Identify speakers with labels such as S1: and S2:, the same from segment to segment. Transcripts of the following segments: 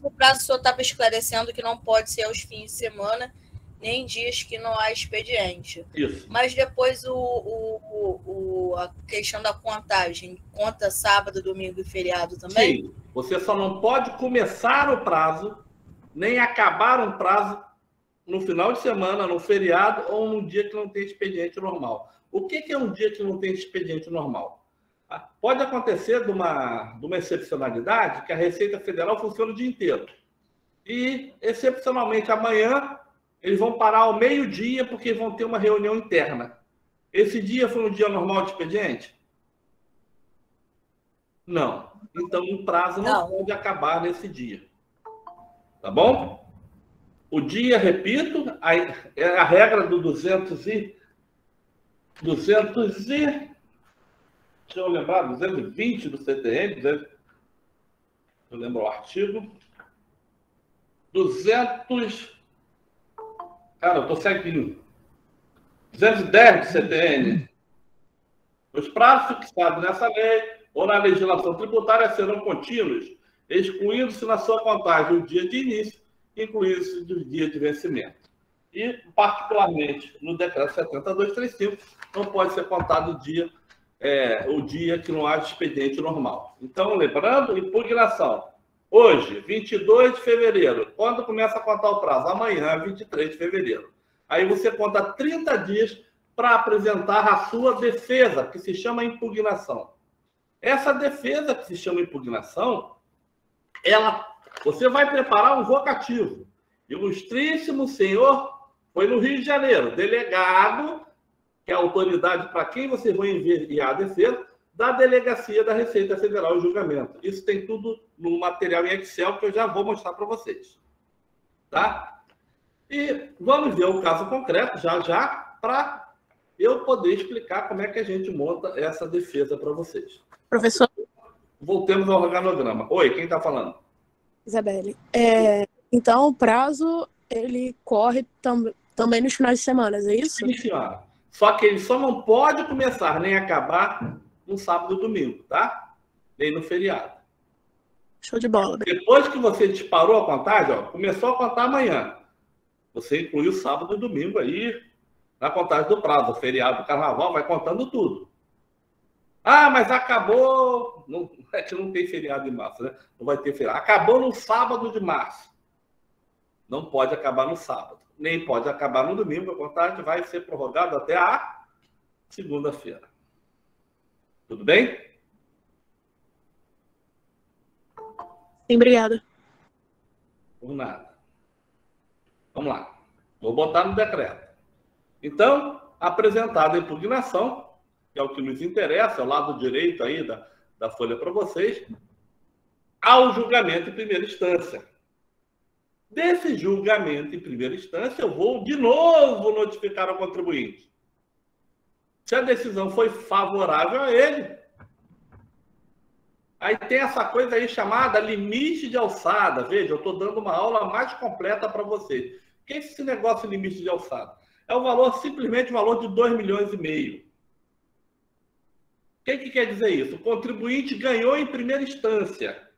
S1: último prazo o senhor estava esclarecendo que não pode ser aos fins de semana, nem dias que não há expediente.
S2: Isso.
S1: Mas depois a questão da contagem, conta sábado, domingo e feriado também?
S2: Sim, você só não pode começar o prazo, nem acabar um prazo no final de semana, no feriado ou num dia que não tem expediente normal. O que é um dia que não tem expediente normal? Pode acontecer de uma excepcionalidade que a Receita Federal funciona o dia inteiro. E, excepcionalmente, amanhã eles vão parar ao meio-dia porque vão ter uma reunião interna. Esse dia foi um dia normal de expediente? Não. Então, o prazo não pode acabar nesse dia. Tá bom? O dia, repito, é a regra do 220 do CTN, eu lembro o artigo, 200, cara, eu estou seguindo, 210 do CTN. Os prazos fixados nessa lei ou na legislação tributária serão contínuos, excluindo-se na sua contagem o dia de início, incluindo-se o dia de vencimento. E, particularmente, no decreto 70.235, não pode ser contado o dia que não há expediente normal. Então, lembrando, impugnação. Hoje, 22 de fevereiro. Quando começa a contar o prazo? Amanhã, 23 de fevereiro. Aí você conta 30 dias para apresentar a sua defesa, que se chama impugnação. Essa defesa, que se chama impugnação, você vai preparar um vocativo. Ilustríssimo senhor, foi no Rio de Janeiro, delegado, que é a autoridade para quem você vai enviar a defesa, da Delegacia da Receita Federal em julgamento. Isso tem tudo no material em Excel que eu já vou mostrar para vocês. Tá? E vamos ver o caso concreto já, para eu poder explicar como é que a gente monta essa defesa para vocês.
S3: Professor.
S2: Voltemos ao organograma. Oi, quem está falando?
S3: Isabelle. Então, o prazo, ele corre também nos finais de semana, é isso?
S2: Sim, senhora. Só que ele só não pode começar nem acabar no sábado e domingo, tá? Nem no feriado.
S3: Show de bola.
S2: Depois que você disparou a contagem, começou a contar amanhã. Você inclui o sábado e domingo aí na contagem do prazo. O feriado do carnaval vai contando tudo. Ah, mas acabou... Não, é que não tem feriado em março, né? Não vai ter feriado. Acabou no sábado de março. Não pode acabar no sábado. Nem pode acabar no domingo. A contagem vai ser prorrogada até a segunda-feira. Tudo bem?
S3: Sim, obrigada.
S2: Por nada. Vamos lá. Vou botar no decreto. Então, apresentada a impugnação, que é o que nos interessa, é o lado direito aí da folha para vocês, ao julgamento em primeira instância. Desse julgamento em primeira instância, eu vou de novo notificar ao contribuinte. Se a decisão foi favorável a ele, aí tem essa coisa aí chamada limite de alçada. Veja, eu estou dando uma aula mais completa para vocês. O que é esse negócio de limite de alçada? É o valor, simplesmente o valor de 2,5 milhões. O que quer dizer isso? O contribuinte ganhou em primeira instância.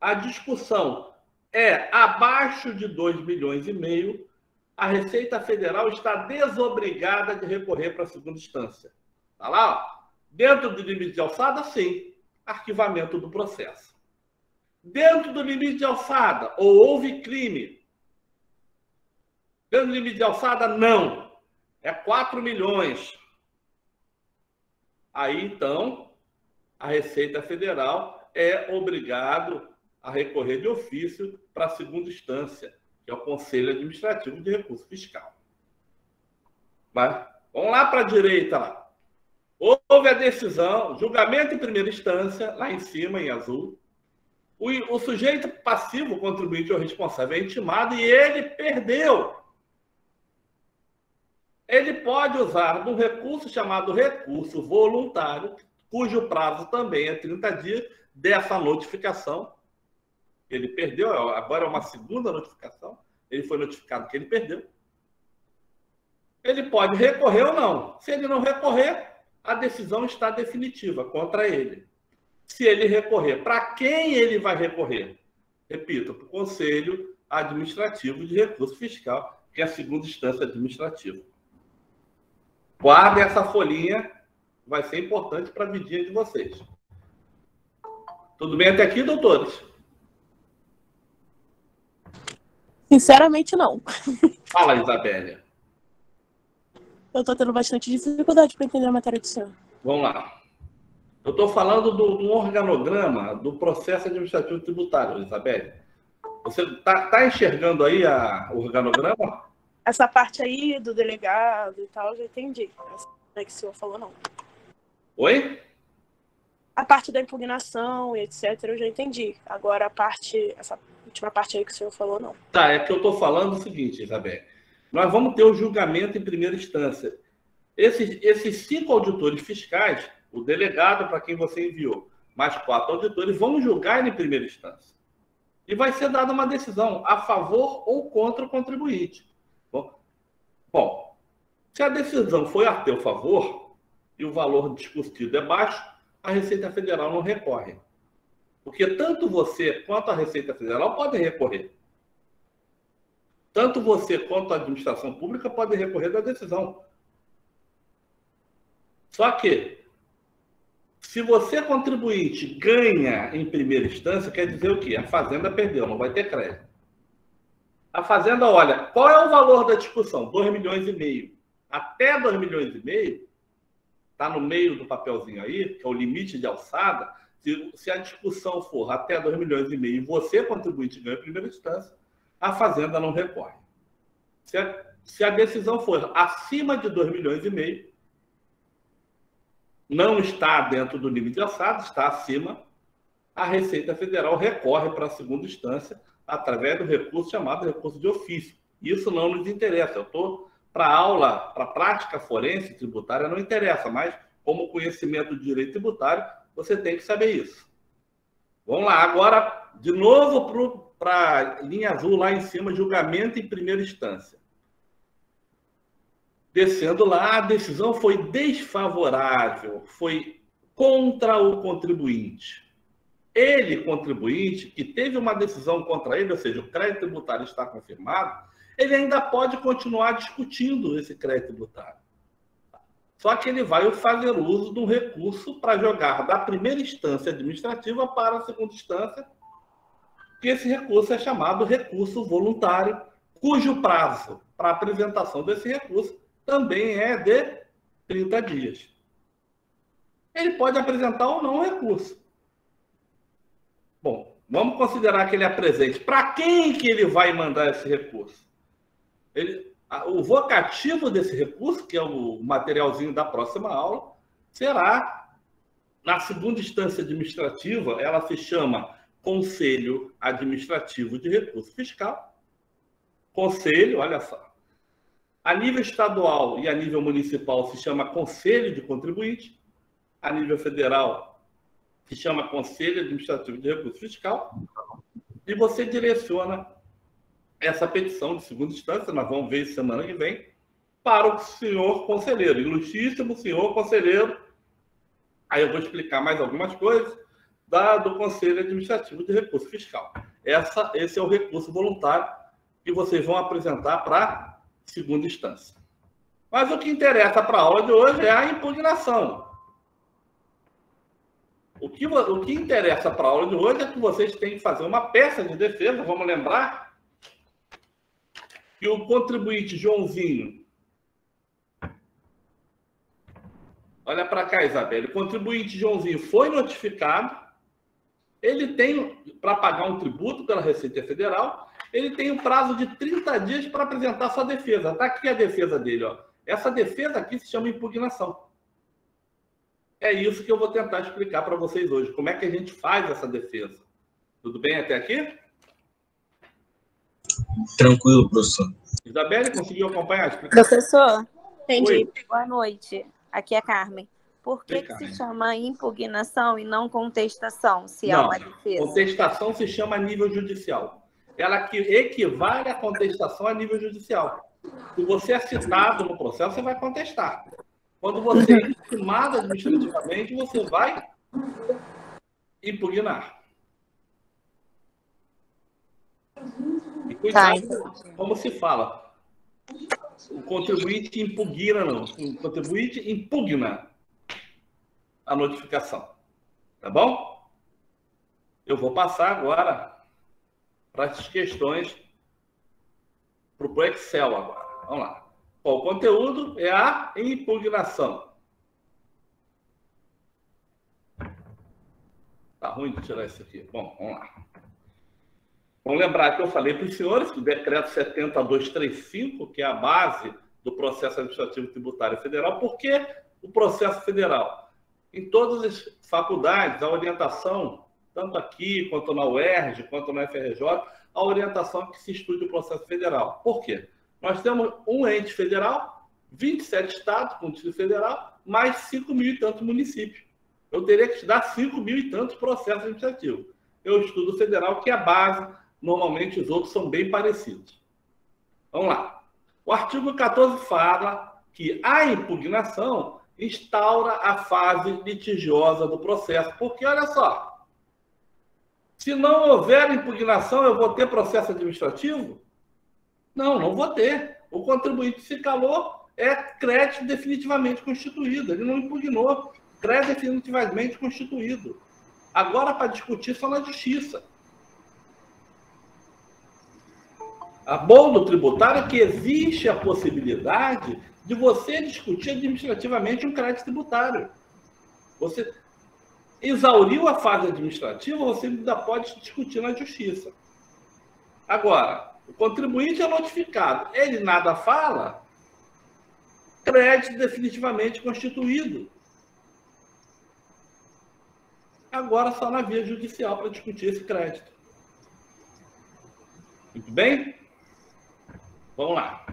S2: A discussão é abaixo de 2,5 milhões, a Receita Federal está desobrigada de recorrer para a segunda instância. Está lá? Ó. Dentro do limite de alçada, sim. Arquivamento do processo. Dentro do limite de alçada, ou houve crime. Dentro do limite de alçada, não. É 4 milhões. Aí, então, a Receita Federal é obrigado a recorrer de ofício para a segunda instância, que é o Conselho Administrativo de Recurso Fiscal. Mas, vamos lá para a direita. Lá. Houve a decisão, julgamento em primeira instância, lá em cima, em azul. O sujeito passivo, o contribuinte ou responsável, é intimado e ele perdeu. Ele pode usar um recurso chamado recurso voluntário, cujo prazo também é 30 dias dessa notificação. Ele perdeu, agora é uma segunda notificação. Ele foi notificado que ele perdeu. Ele pode recorrer ou não. Se ele não recorrer, a decisão está definitiva contra ele. Se ele recorrer, para quem ele vai recorrer? Repito, para o Conselho Administrativo de Recurso Fiscal, que é a segunda instância administrativa. Guardem essa folhinha, vai ser importante para a vidinha de vocês. Tudo bem até aqui, doutores?
S3: Sinceramente, não.
S2: Fala, Isabelle.
S3: Eu estou tendo bastante dificuldade para entender a matéria do senhor.
S2: Vamos lá. Eu estou falando do organograma do processo administrativo tributário, Isabelle. Você está enxergando aí o organograma?
S3: Essa parte aí do delegado e tal, eu já entendi. Essa que o senhor falou, não.
S2: Oi?
S3: A parte da impugnação e etc, eu já entendi. Agora, essa última parte aí que o senhor falou, não.
S2: Tá, é que eu estou falando o seguinte, Isabelle. Nós vamos ter o julgamento em primeira instância. Esses 5 auditores fiscais, o delegado para quem você enviou, mais 4 auditores, vão julgar em primeira instância. E vai ser dada uma decisão a favor ou contra o contribuinte. Bom, se a decisão foi a teu favor e o valor discutido é baixo, a Receita Federal não recorre. Porque tanto você quanto a Receita Federal podem recorrer. Tanto você quanto a administração pública podem recorrer da decisão. Só que, se você, contribuinte, ganha em primeira instância, quer dizer o quê? A Fazenda perdeu, não vai ter crédito. A Fazenda, olha, qual é o valor da discussão? 2,5 milhões. Até 2,5 milhões, está no meio do papelzinho aí, que é o limite de alçada. Se a discussão for até 2,5 milhões e você, contribuinte, ganha em primeira instância, a Fazenda não recorre. Se a decisão for acima de 2,5 milhões, não está dentro do limite de alçada, está acima, a Receita Federal recorre para a segunda instância através do recurso chamado recurso de ofício. Isso não nos interessa. Eu estou para a aula, para a prática forense tributária, não interessa, mas como conhecimento de direito tributário, você tem que saber isso. Vamos lá, agora, de novo para a linha azul lá em cima, julgamento em primeira instância. Descendo lá, a decisão foi desfavorável, foi contra o contribuinte. Ele, contribuinte, que teve uma decisão contra ele, ou seja, o crédito tributário está confirmado, ele ainda pode continuar discutindo esse crédito tributário. Só que ele vai fazer uso de um recurso para jogar da primeira instância administrativa para a segunda instância, que esse recurso é chamado recurso voluntário, cujo prazo para apresentação desse recurso também é de 30 dias. Ele pode apresentar ou não o recurso. Bom, vamos considerar que ele apresente. Para quem que ele vai mandar esse recurso? O vocativo desse recurso, que é o materialzinho da próxima aula, será, na segunda instância administrativa, ela se chama Conselho Administrativo de Recurso Fiscal. Conselho, olha só. A nível estadual e a nível municipal se chama Conselho de Contribuinte. A nível federal se chama Conselho Administrativo de Recurso Fiscal. E você direciona essa petição de segunda instância, nós vamos ver semana que vem, para o senhor conselheiro, ilustríssimo senhor conselheiro. Aí eu vou explicar mais algumas coisas do Conselho Administrativo de Recurso Fiscal. Esse é o recurso voluntário que vocês vão apresentar para segunda instância. Mas o que interessa para a aula de hoje é a impugnação. O que interessa para a aula de hoje é que vocês têm que fazer uma peça de defesa. Vamos lembrar que o contribuinte Joãozinho... Olha para cá, Isabelle. O contribuinte Joãozinho foi notificado. Ele tem, para pagar um tributo pela Receita Federal, ele tem um prazo de 30 dias para apresentar sua defesa. Está aqui a defesa dele. Ó. Essa defesa aqui se chama impugnação. É isso que eu vou tentar explicar para vocês hoje. Como é que a gente faz essa defesa? Tudo bem até aqui?
S4: Tranquilo, professor.
S2: Isabelle, conseguiu acompanhar a explicação?
S5: Professor,
S3: Entendi.
S2: Oi.
S5: boa noite. Aqui é a Carmen. Por que,
S2: Oi,
S5: que
S2: Carmen.
S5: se chama impugnação e não contestação, se há
S2: Não,
S5: uma defesa?
S2: contestação se chama nível judicial. Ela que equivale à contestação a nível judicial. Se você é citado no processo, você vai contestar. Quando você é intimado administrativamente, você vai impugnar. Cuidado
S5: entendi.
S2: como se fala. O contribuinte impugna, não. O contribuinte impugna a notificação. Tá bom? Eu vou passar agora para as questões para o Excel agora. Vamos lá. Bom, o conteúdo é a impugnação. Tá ruim de tirar isso aqui. Bom, vamos lá. Vamos lembrar que eu falei para os senhores que o decreto 70235, que é a base do processo administrativo tributário federal, por que o processo federal? Em todas as faculdades, a orientação, tanto aqui, quanto na UERJ, quanto na FRJ, a orientação é que se estude o processo federal. Por quê? Nós temos um ente federal, 27 estados com Distrito Federal, mais 5 mil e tantos municípios. Eu teria que estudar 5 mil e tantos processos administrativos. Eu estudo o federal, que é a base. Normalmente, os outros são bem parecidos. Vamos lá. O artigo 14 fala que a impugnação instaura a fase litigiosa do processo. Porque, olha só, se não houver impugnação, eu vou ter processo administrativo? Não, não vou ter. O contribuinte se calou, é crédito definitivamente constituído. Ele não impugnou. Crédito definitivamente constituído. Agora, para discutir, só na justiça. A bom do tributário é que existe a possibilidade de você discutir administrativamente um crédito tributário. Você exauriu a fase administrativa, você ainda pode discutir na justiça. Agora, o contribuinte é notificado, ele nada fala, crédito definitivamente constituído. Agora só na via judicial para discutir esse crédito. Muito bem? Vamos lá.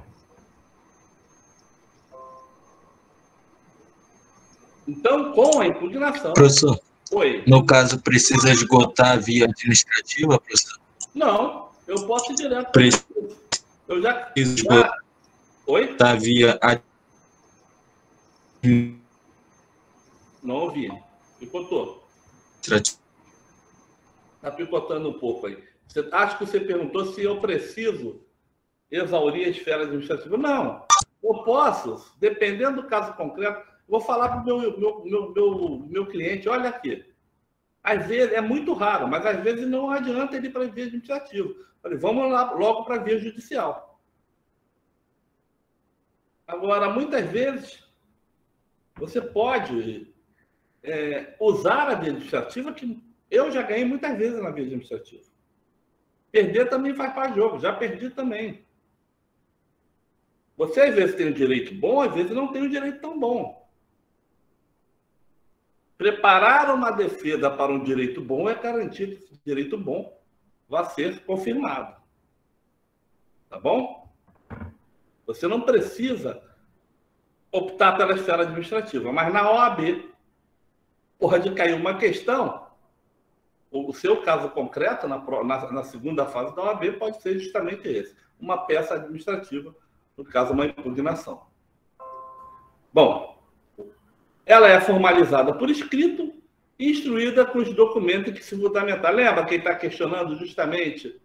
S2: Então, com a impugnação...
S4: Professor,
S2: Oi.
S4: No caso, precisa esgotar a via administrativa, professor?
S2: Não, eu posso ir direto. Eu já...
S4: Esgotar
S2: Oi?
S4: a via...
S2: Não ouvi. Picotou. Está picotando um pouco aí. Acho que você perguntou se eu preciso exaurir a esfera administrativa. Não. Eu posso, dependendo do caso concreto, vou falar para o meu cliente, olha aqui. Às vezes, é muito raro, mas às vezes não adianta ele ir para a via administrativa. Falei, vamos lá logo para a via judicial. Agora, muitas vezes, você pode usar a via administrativa, que eu já ganhei muitas vezes na via administrativa. Perder também faz parte do jogo, já perdi também. Você, às vezes, tem um direito bom, às vezes não tem um direito tão bom. Preparar uma defesa para um direito bom é garantir que esse direito bom vai ser confirmado. Tá bom? Você não precisa optar pela esfera administrativa, mas na OAB pode cair uma questão. O seu caso concreto, na segunda fase da OAB, pode ser justamente esse. Uma peça administrativa, no caso, uma impugnação. Bom, ela é formalizada por escrito e instruída com os documentos que se fundamentar. Lembra quem está questionando justamente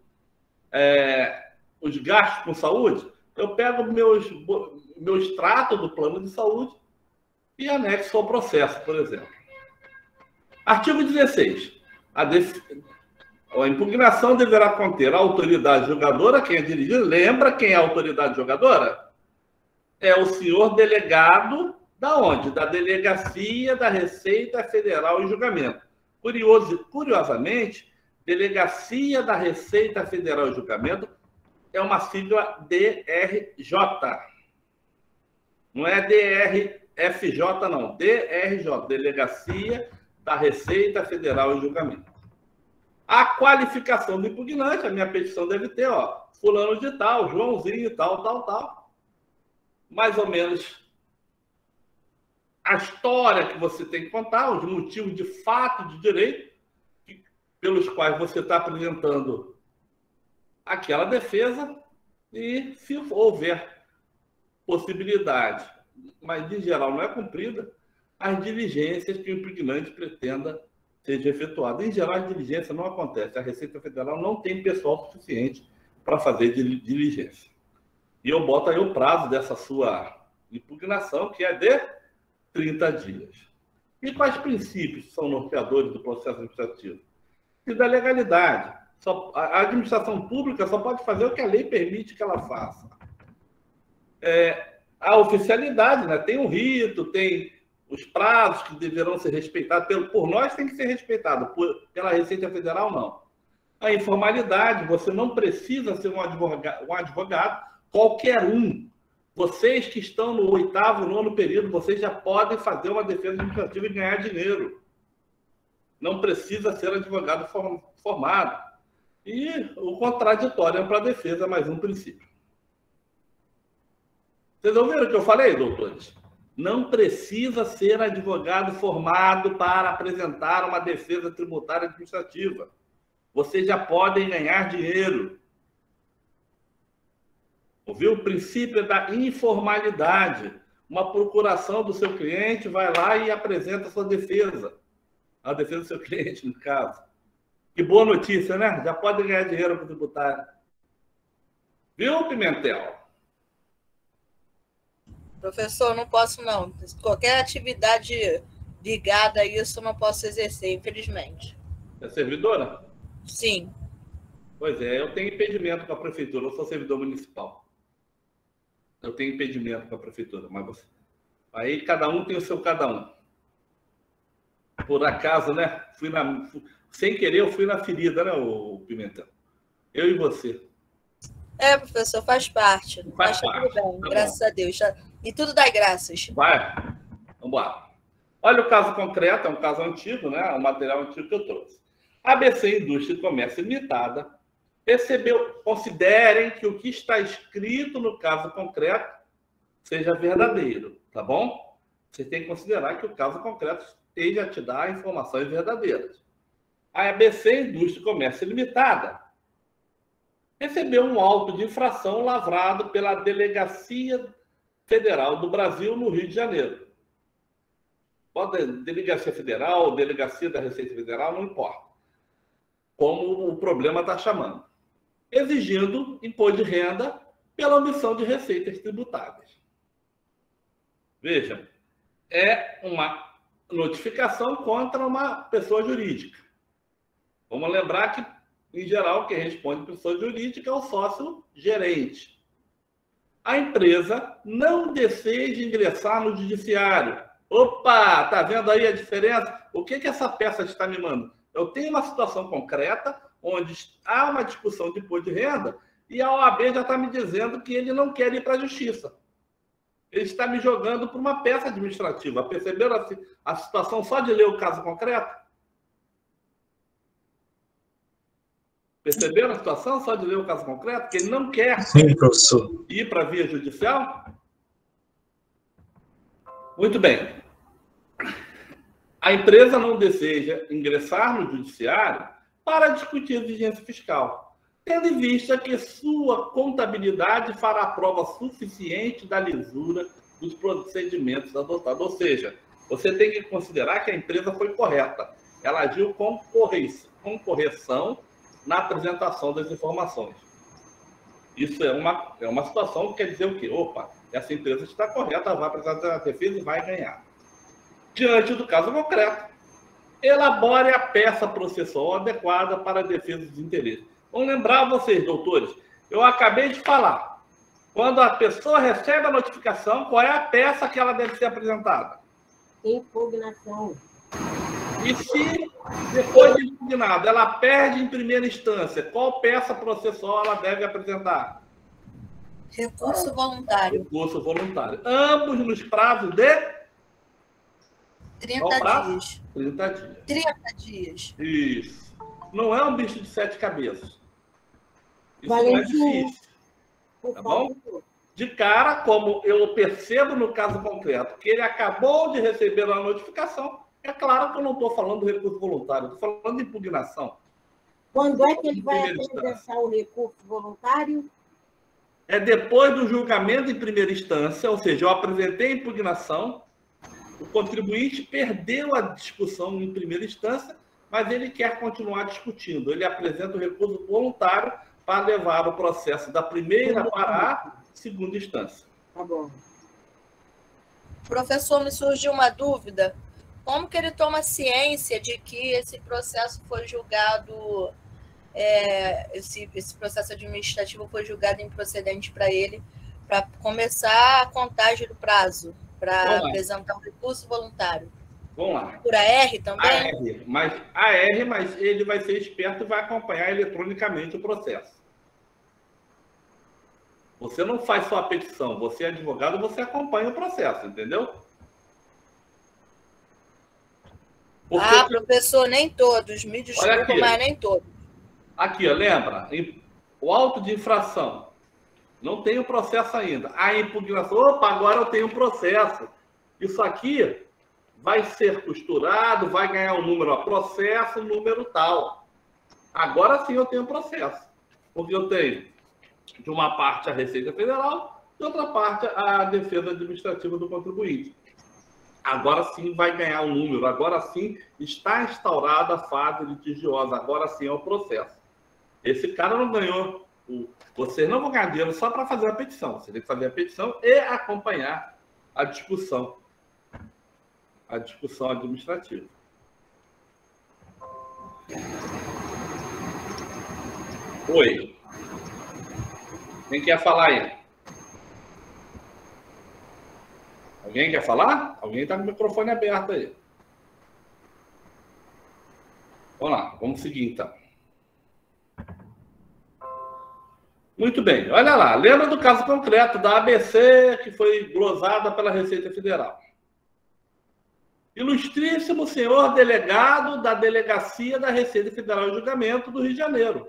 S2: os gastos com saúde? Eu pego meu extrato do plano de saúde e anexo ao processo, por exemplo. Artigo 16. A impugnação deverá conter a autoridade julgadora, quem é dirigido. Lembra quem é a autoridade julgadora? É o senhor delegado da onde? Da Delegacia da Receita Federal em Julgamento. Curiosamente, Delegacia da Receita Federal em Julgamento é uma sigla DRJ. Não é DRFJ, não. DRJ, Delegacia da Receita Federal em Julgamento. A qualificação do impugnante, a minha petição deve ter, fulano de tal, Joãozinho, tal. Mais ou menos a história que você tem que contar, os motivos de fato de direito pelos quais você está apresentando aquela defesa e, se houver possibilidade, mas em geral não é cumprida, as diligências que o impugnante pretenda seja efetuada. Em geral, a diligência não acontece. A Receita Federal não tem pessoal suficiente para fazer diligência. E eu boto aí o prazo dessa sua impugnação, que é de 30 dias. E quais princípios são norteadores do processo administrativo? E da legalidade. A administração pública só pode fazer o que a lei permite que ela faça. A oficialidade, né? Tem um rito, tem os prazos que deverão ser respeitados. Por nós tem que ser respeitado, pela Receita Federal, não. A informalidade, você não precisa ser um advogado, qualquer um. Vocês que estão no 8º, 9º período, vocês já podem fazer uma defesa administrativa e ganhar dinheiro. Não precisa ser advogado formado. E o contraditório é para a defesa, mais um princípio. Vocês ouviram o que eu falei, doutores? Não precisa ser advogado formado para apresentar uma defesa tributária administrativa. Vocês já podem ganhar dinheiro. Ouviu? O princípio é da informalidade. Uma procuração do seu cliente vai lá e apresenta a sua defesa. A defesa do seu cliente, no caso. Que boa notícia, né? Já pode ganhar dinheiro com o tributário. Viu, Pimentel?
S1: Professor, não posso não. Qualquer atividade ligada a isso eu não posso exercer, infelizmente.
S2: É servidora?
S1: Sim.
S2: Pois é, eu tenho impedimento com a prefeitura. Eu sou servidor municipal. Eu tenho impedimento com a prefeitura, mas você... Aí cada um tem o seu cada um. Por acaso, né? Sem querer, eu fui na ferida, né, o Pimentel? Eu e você.
S1: Professor, faz parte.
S2: Faz parte.
S1: Tudo bem,
S2: Tá
S1: graças
S2: bom.
S1: a Deus. E tudo dá graças.
S2: Vai. Vamos lá. Olha o caso concreto, é um caso antigo, né? Um material antigo que eu trouxe. A ABC Indústria e Comércio Limitada recebeu, considerem que o que está escrito no caso concreto seja verdadeiro, tá bom? Você tem que considerar que o caso concreto esteja a te dar informações verdadeiras. A ABC Indústria e Comércio Limitada recebeu um auto de infração lavrado pela Delegacia Federal do Brasil no Rio de Janeiro. Pode Delegacia Federal, Delegacia da Receita Federal, não importa. Como o problema está chamando. Exigindo imposto de renda pela omissão de receitas tributáveis. Vejam, é uma notificação contra uma pessoa jurídica. Vamos lembrar que, em geral, quem responde pessoa jurídica é o sócio gerente. A empresa não deseja ingressar no judiciário. Opa, tá vendo aí a diferença? O que essa peça está me mandando? Eu tenho uma situação concreta onde há uma discussão de imposto de renda e a OAB já está me dizendo que ele não quer ir para a justiça. Ele está me jogando por uma peça administrativa. Perceberam a situação só de ler o caso concreto? Perceberam a situação só de ler o caso concreto? Que ele não quer ir para a via judicial? Muito bem. A empresa não deseja ingressar no judiciário para discutir exigência fiscal, tendo em vista que sua contabilidade fará prova suficiente da lisura dos procedimentos adotados. Ou seja, você tem que considerar que a empresa foi correta. Ela agiu com correção na apresentação das informações. Isso é uma situação que quer dizer o quê? Opa, essa empresa está correta, vai apresentar a defesa e vai ganhar. Diante do caso concreto, elabore a peça processual adequada para a defesa dos interesses. Vamos lembrar vocês, doutores, eu acabei de falar, quando a pessoa recebe a notificação, qual é a peça que ela deve ser apresentada?
S6: Impugnação.
S2: E se, depois de impugnada, ela perde em primeira instância, qual peça processual ela deve apresentar?
S1: Recurso voluntário.
S2: Recurso voluntário. Ambos nos prazos de
S1: 30 dias.
S2: 30 dias.
S1: 30 dias.
S2: Isso. Não é um bicho de 7 cabeças. Isso
S6: Valentim,
S2: não é difícil. Tá bom? De cara, como eu percebo no caso concreto que ele acabou de receber a notificação, é claro que eu não estou falando do recurso voluntário, estou falando de impugnação.
S6: Quando é que ele vai apresentar o recurso voluntário?
S2: É depois do julgamento em primeira instância, ou seja, eu apresentei a impugnação, o contribuinte perdeu a discussão em primeira instância, mas ele quer continuar discutindo. Ele apresenta o recurso voluntário para levar o processo da primeira para a segunda instância.
S6: Tá bom.
S1: Professor, me surgiu uma dúvida. Como que ele toma ciência de que esse processo foi julgado, esse processo administrativo foi julgado improcedente para ele, para começar a contagem do prazo, para apresentar um recurso voluntário?
S2: Vamos lá.
S1: Por AR também?
S2: AR, mas ele vai ser esperto e vai acompanhar eletronicamente o processo. Você não faz só a petição, você é advogado, você acompanha o processo, entendeu?
S1: Professor, nem todos, me desculpa, mas nem todos.
S2: Aqui, ó, lembra? O auto de infração. Não tem o processo ainda. A impugnação, opa, agora eu tenho um processo. Isso aqui vai ser costurado, vai ganhar um número a processo, número tal. Agora sim eu tenho um processo. Porque eu tenho, de uma parte, a Receita Federal, de outra parte, a defesa administrativa do contribuinte. Agora sim vai ganhar um número, agora sim está instaurada a fase litigiosa, agora sim é o processo. Esse cara não ganhou. Vocês não vão ganhar dinheiro só para fazer a petição. Você tem que fazer a petição e acompanhar a discussão administrativa. Oi. Quem quer falar aí? Alguém quer falar? Alguém está com o microfone aberto aí. Vamos lá, vamos seguir então. Muito bem, olha lá. Lembra do caso concreto da ABC, que foi glosada pela Receita Federal. Ilustríssimo senhor delegado da Delegacia da Receita Federal em Julgamento do Rio de Janeiro.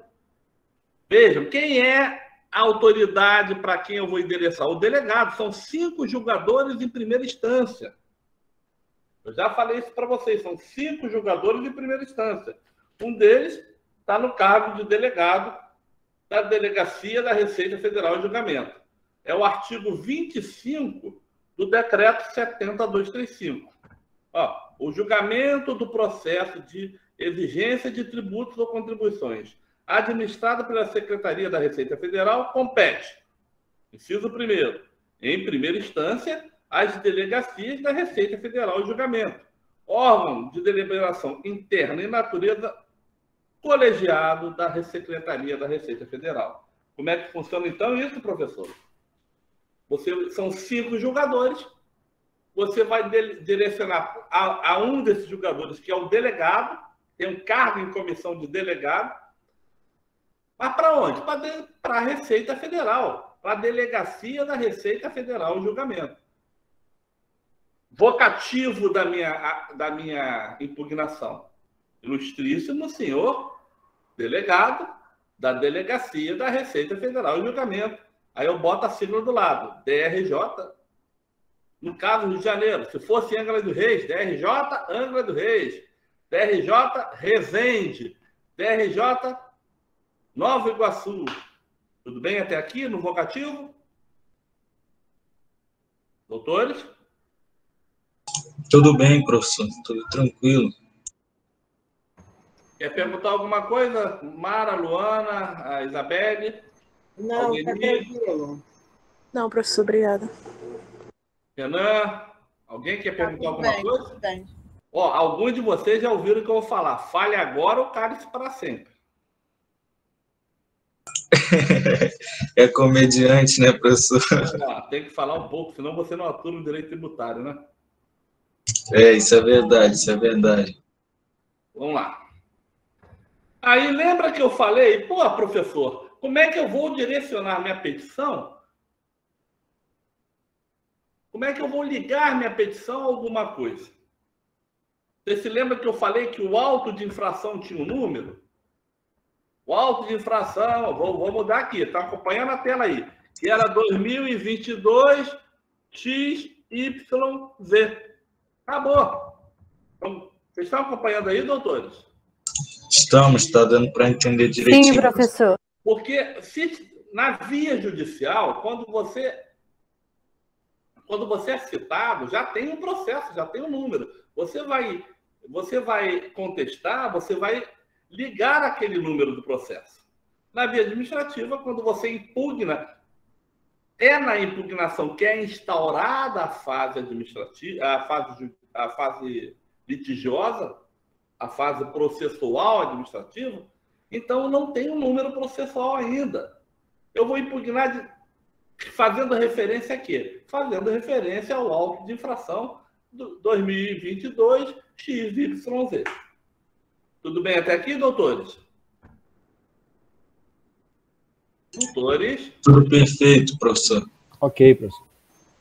S2: Vejam, quem é a autoridade para quem eu vou endereçar? O delegado. São 5 julgadores em primeira instância. Eu já falei isso para vocês. São 5 julgadores em primeira instância. Um deles está no cargo de delegado da Delegacia da Receita Federal em Julgamento. É o artigo 25 do Decreto 70.235. O julgamento do processo de exigência de tributos ou contribuições administrado pela Secretaria da Receita Federal compete, inciso 1º, em primeira instância, às delegacias da Receita Federal em Julgamento, órgão de deliberação interna e natureza colegiado da Secretaria da Receita Federal. Como é que funciona então isso, professor? São 5 julgadores, você vai direcionar a um desses julgadores, que é o delegado, tem um cargo em comissão de delegado. Mas para onde? Para a Receita Federal, para a Delegacia da Receita Federal em Julgamento. Vocativo da minha impugnação. Ilustríssimo senhor delegado da Delegacia da Receita Federal em Julgamento. Aí eu boto a sigla do lado, DRJ. No caso do Rio de Janeiro, se fosse Angra dos Reis, DRJ, Angra dos Reis. DRJ, Resende. DRJ, Nova Iguaçu. Tudo bem até aqui no vocativo? Doutores?
S4: Tudo bem, professor. Tudo tranquilo.
S2: Quer perguntar alguma coisa? Mara, Luana, a Isabelle?
S6: Não, está tranquilo.
S3: Não, professor, obrigada.
S2: Renan? Alguém quer perguntar alguma coisa?
S1: Tudo bem.
S2: Alguns de vocês já ouviram o que eu vou falar. Fale agora ou cale-se para sempre.
S4: É comediante, né, professor?
S2: Tem que falar um pouco, senão você não atua no direito tributário, né?
S4: Isso é verdade, isso é verdade.
S2: Vamos lá. Aí lembra que eu falei, professor, como é que eu vou direcionar minha petição? Como é que eu vou ligar minha petição a alguma coisa? Você se lembra que eu falei que o auto de infração tinha um número? O auto de infração, vou mudar aqui, está acompanhando a tela aí, que era 2022 XYZ. Acabou. Então, vocês estão acompanhando aí, doutores?
S4: Estamos, está dando para entender direitinho.
S5: Sim, professor.
S2: Porque na via judicial, quando você é citado, já tem um processo, já tem um número. Você vai contestar, você vai ligar aquele número do processo. Na via administrativa, quando você impugna, é na impugnação que é instaurada a fase administrativa, a fase litigiosa, a fase processual administrativa, então não tem um número processual ainda. Eu vou impugnar fazendo referência a quê? Fazendo referência ao auto de infração do 2022 XYZ. Tudo bem até aqui, doutores? Doutores?
S4: Tudo perfeito, professor.
S7: Ok, professor.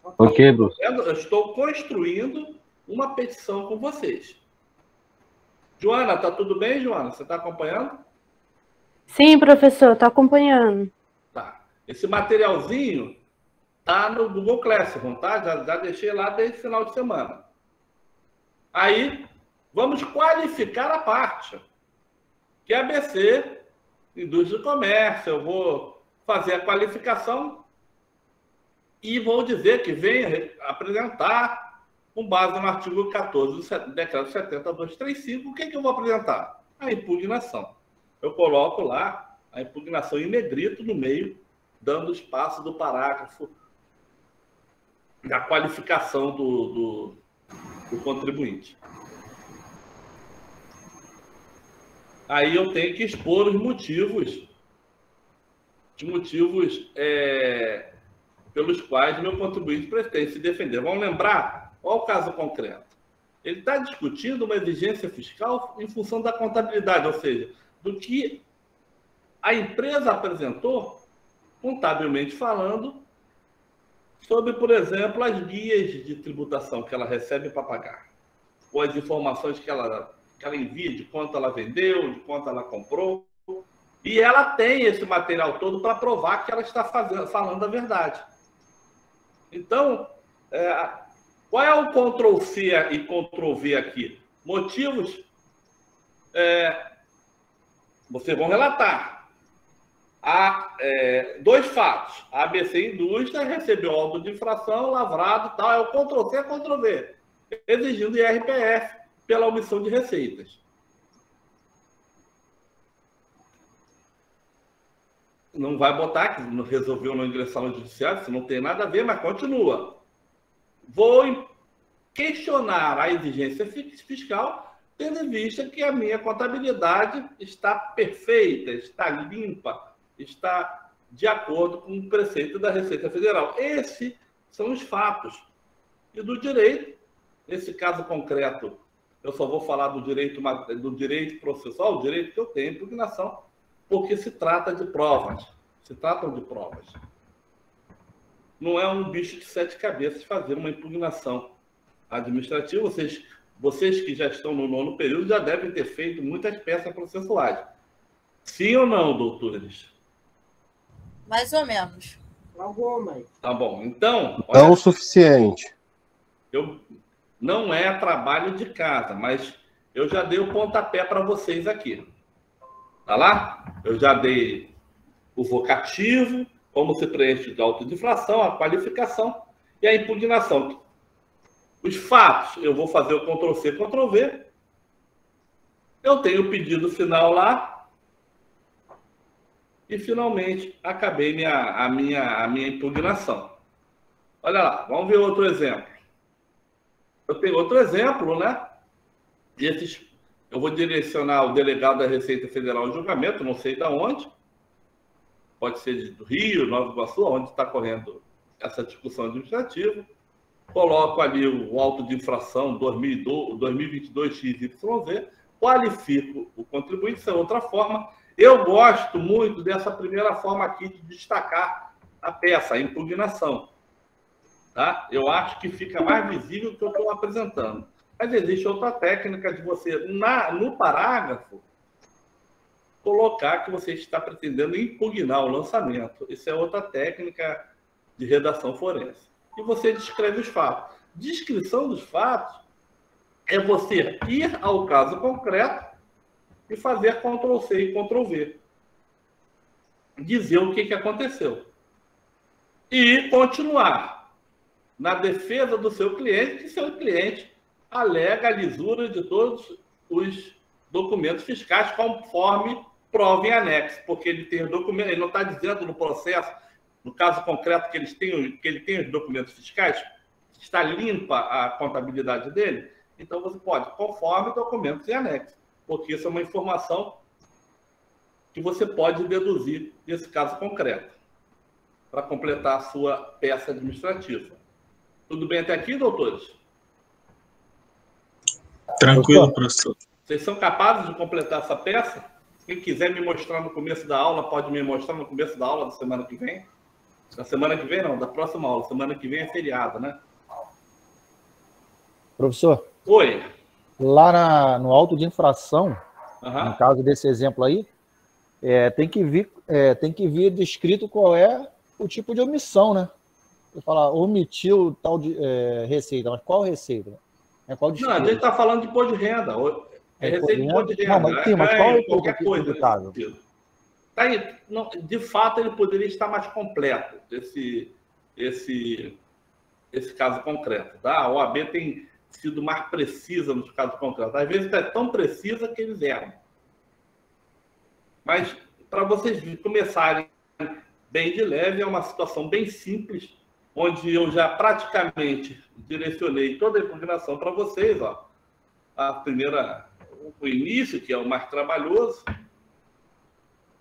S8: Ok, professor.
S2: Eu estou construindo uma petição com vocês. Joana, tá tudo bem, Joana? Você está acompanhando?
S9: Sim, professor, estou acompanhando.
S2: Tá. Esse materialzinho tá no Google Classroom, tá? Já deixei lá desde o final de semana. Aí, vamos qualificar a parte. Que é ABC, Indústria e Comércio. Eu vou fazer a qualificação e vou dizer que venho apresentar, com base no artigo 14 do Decreto 70.235, o que eu vou apresentar? A impugnação. Eu coloco lá a impugnação em negrito no meio, dando espaço do parágrafo da qualificação do contribuinte. Aí eu tenho que expor os motivos pelos quais meu contribuinte pretende se defender. Vamos lembrar? Qual o caso concreto? Ele está discutindo uma exigência fiscal em função da contabilidade, ou seja, do que a empresa apresentou, contabilmente falando, sobre, por exemplo, as guias de tributação que ela recebe para pagar, ou as informações que ela envia de quanto ela vendeu, de quanto ela comprou, e ela tem esse material todo para provar que ela está falando a verdade. Então, qual é o Ctrl-C e Ctrl-V aqui? Motivos, vocês vão relatar. Há dois fatos. A ABC Indústria recebeu auto de infração, lavrado e tal. É o Ctrl-C e Ctrl-V, exigindo IRPF pela omissão de receitas. Não vai botar que resolveu não ingressar no judiciário, isso não tem nada a ver, mas continua. Vou questionar a exigência fiscal, tendo em vista que a minha contabilidade está perfeita, está limpa, está de acordo com o preceito da Receita Federal. Esses são os fatos. E do direito, nesse caso concreto, eu só vou falar do direito processual, o direito que eu tenho, impugnação, porque se trata de provas. Se tratam de provas. Não é um bicho de 7 cabeças fazer uma impugnação administrativa. Vocês que já estão no 9º período já devem ter feito muitas peças processuais. Sim ou não, doutores?
S1: Mais ou menos.
S6: Algumas.
S2: Tá bom. Então...
S8: Não o suficiente.
S2: Não é trabalho de casa, mas eu já dei o pontapé para vocês aqui. Tá lá? Eu já dei o vocativo, como se preenche de auto de infração, a qualificação e a impugnação. Os fatos, eu vou fazer o Ctrl-C, Ctrl-V. Eu tenho o pedido final lá. E, finalmente, acabei a minha impugnação. Olha lá, vamos ver outro exemplo. Eu tenho outro exemplo, né? Eu vou direcionar o delegado da Receita Federal ao julgamento, não sei de onde. Pode ser do Rio, Nova Iguaçu, onde está correndo essa discussão administrativa. Coloco ali o auto de infração 2022 XYZ, qualifico o contribuinte, isso é outra forma. Eu gosto muito dessa primeira forma aqui de destacar a peça, a impugnação. Tá? Eu acho que fica mais visível do que eu estou apresentando. Mas existe outra técnica de você, no parágrafo, colocar que você está pretendendo impugnar o lançamento. Isso é outra técnica de redação forense. E você descreve os fatos. Descrição dos fatos é você ir ao caso concreto e fazer Ctrl-C e Ctrl-V. Dizer o que aconteceu. E continuar na defesa do seu cliente, que seu cliente alega a lisura de todos os documentos fiscais conforme prova em anexo, porque ele tem os documentos, ele não está dizendo no processo, no caso concreto, que ele tem os documentos fiscais, está limpa a contabilidade dele, então você pode, conforme documentos em anexo, porque isso é uma informação que você pode deduzir desse caso concreto, para completar a sua peça administrativa. Tudo bem até aqui, doutores?
S4: Tranquilo, professor.
S2: Vocês são capazes de completar essa peça? Quem quiser me mostrar no começo da aula, pode me mostrar no começo da aula da semana que vem? Da semana que vem, não, da próxima aula. Semana que vem é feriado, né?
S7: Professor.
S2: Oi.
S7: Lá no auto de infração,
S2: Uhum.
S7: no caso desse exemplo aí, tem que vir descrito qual é o tipo de omissão, né? Você fala, omitiu tal de receita, mas qual receita? Qual
S2: não, a gente está falando de imposto de renda. É receita de imposto de renda.
S7: Não, mas, sim, mas qual é
S2: qualquer coisa. Tá aí, não, de fato, ele poderia estar mais completo, esse caso concreto. Tá? A OAB tem sido mais precisa nos casos concretos. Às vezes é tão precisa que eles erram. Mas, para vocês começarem bem de leve, é uma situação bem simples, onde eu já praticamente direcionei toda a impugnação para vocês. Ó. O início, que é o mais trabalhoso,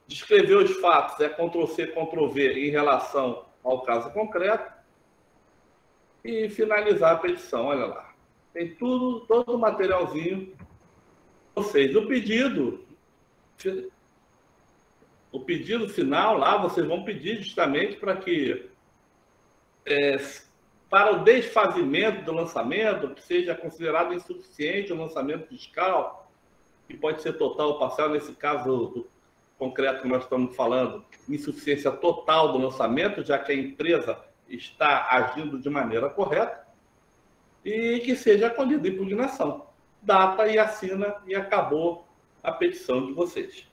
S2: descrever os fatos é Ctrl+C, Ctrl+V em relação ao caso concreto e finalizar a petição. Olha lá. Tem todo o materialzinho. Vocês, o pedido final lá, vocês vão pedir justamente para que, para o desfazimento do lançamento, que seja considerado insuficiente o lançamento fiscal, que pode ser total ou parcial, nesse caso concreto que nós estamos falando, insuficiência total do lançamento, já que a empresa está agindo de maneira correta, e que seja acolhida a impugnação. Data e assina e acabou a petição de vocês.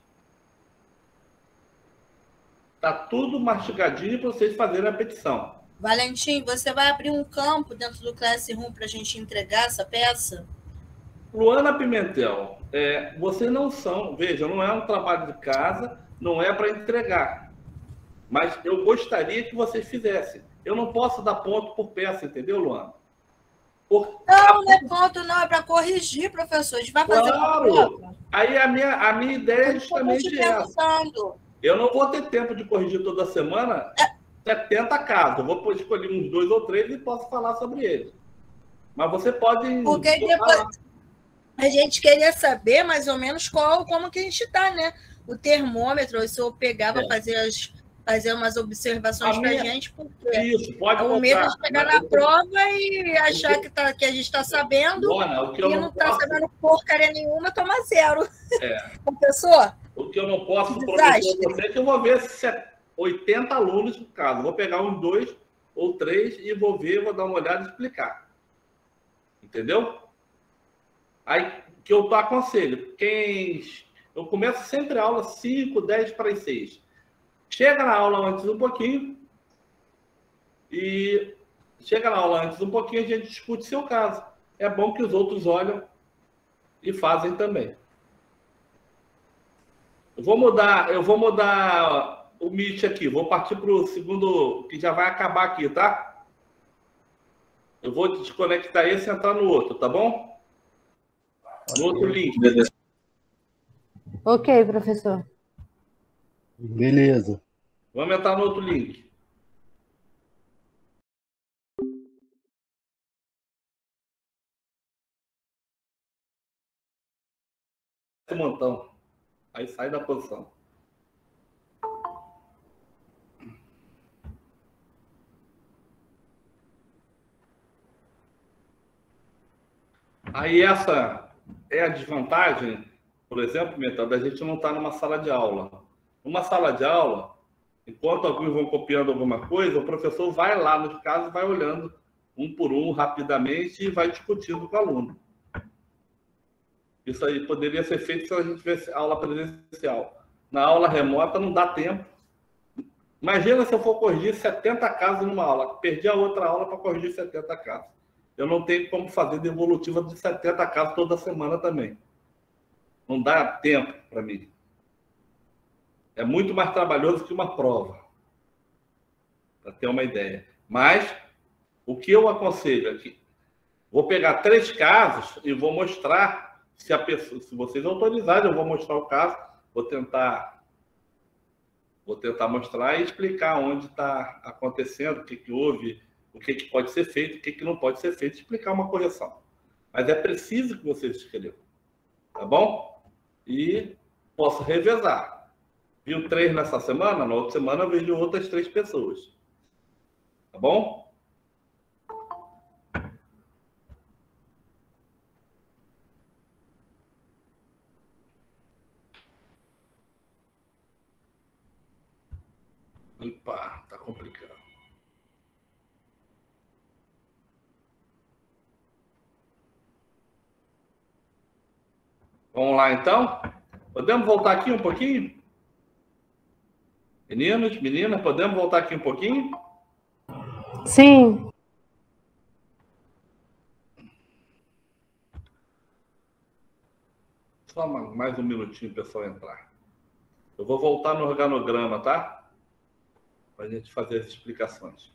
S2: Está tudo mastigadinho para vocês fazerem a petição.
S1: Valentim, você vai abrir um campo dentro do Classroom para a gente entregar essa peça?
S2: Luana Pimentel, vocês não são... Veja, não é um trabalho de casa, não é para entregar. Mas eu gostaria que vocês fizessem. Eu não posso dar ponto por peça, entendeu, Luana?
S1: Não é ponto, não. É para corrigir, professor. A gente vai fazer
S2: claro. Aí a minha ideia é justamente essa. Eu não vou ter tempo de corrigir toda semana 70 casos. Eu vou escolher uns 2 ou 3 e posso falar sobre eles. Mas você pode...
S1: Porque depois a gente queria saber mais ou menos como que a gente está, né? O termômetro, o senhor pegava fazer umas observações para a gente, porque
S2: isso, pode
S1: o medo de chegar na prova e achar que a gente está sabendo, e não está sabendo porcaria nenhuma, toma 0. Professor?
S2: O que eu não posso prometer a você é que eu vou ver 80 alunos no caso. Vou pegar uns 2 ou 3 e vou ver, vou dar uma olhada e explicar. Entendeu? Aí que eu aconselho. Eu começo sempre a aula 5, 10 para as 6. Chega na aula antes um pouquinho a gente discute seu caso. É bom que os outros olham e fazem também. Eu vou mudar o Meet aqui. Vou partir para o segundo, que já vai acabar aqui, tá? Eu vou desconectar esse e entrar no outro, tá bom? No outro link.
S9: Ok, professor.
S8: Beleza.
S2: Vamos entrar no outro link. Um montão. Aí sai da posição. Aí essa é a desvantagem, por exemplo, Pimentel, da gente não estar numa sala de aula. Numa sala de aula, enquanto alguns vão copiando alguma coisa, o professor vai lá nos casos, vai olhando um por um rapidamente e vai discutindo com o aluno. Isso aí poderia ser feito se a gente tivesse aula presencial. Na aula remota não dá tempo. Imagina se eu for corrigir 70 casos numa aula. Perdi a outra aula para corrigir 70 casos. Eu não tenho como fazer devolutiva de 70 casos toda semana também. Não dá tempo para mim. É muito mais trabalhoso que uma prova, para ter uma ideia. Mas o que eu aconselho aqui, vou pegar 3 casos e vou mostrar, se vocês autorizarem, eu vou mostrar o caso, vou tentar mostrar e explicar onde está acontecendo, o que houve, o que pode ser feito, o que não pode ser feito, explicar uma correção. Mas é preciso que vocês escrevam, tá bom? E posso revezar. Viu 3 nessa semana? Na outra semana eu vejo outras 3 pessoas. Tá bom? Opa, tá complicado. Vamos lá, então? Podemos voltar aqui um pouquinho? Meninos, meninas, podemos voltar aqui um pouquinho?
S9: Sim.
S2: Só mais um minutinho para o pessoal entrar. Eu vou voltar no organograma, tá? Para a gente fazer as explicações.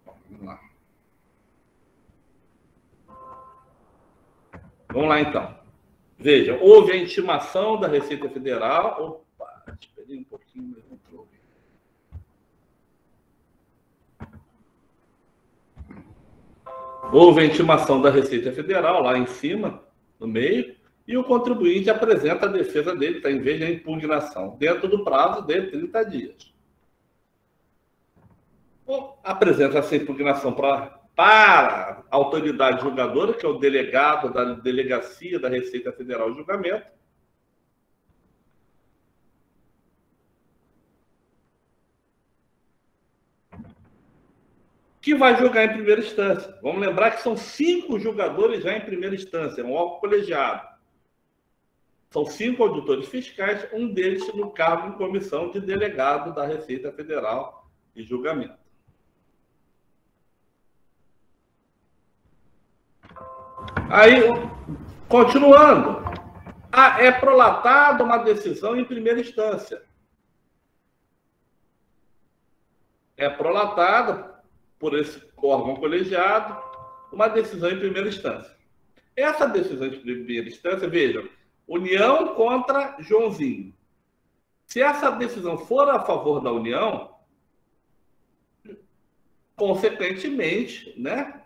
S2: Vamos lá. Vamos lá, então. Veja, houve a intimação da Receita Federal. Opa, esperei um pouquinho, mas não trouxe. Houve a intimação da Receita Federal, lá em cima, no meio, e o contribuinte apresenta a defesa dele, tá, em vez da impugnação, dentro do prazo de 30 dias. Bom, apresenta essa impugnação para a autoridade julgadora, que é o delegado da Delegacia da Receita Federal de Julgamento, que vai julgar em primeira instância. Vamos lembrar que são 5 julgadores já em primeira instância, é um órgão colegiado. São 5 auditores fiscais, um deles no cargo em comissão de delegado da Receita Federal de Julgamento. Aí, continuando, é prolatada uma decisão em primeira instância. É prolatada por esse órgão colegiado uma decisão em primeira instância. Essa decisão em primeira instância, vejam, União contra Joãozinho. Se essa decisão for a favor da União, consequentemente, né,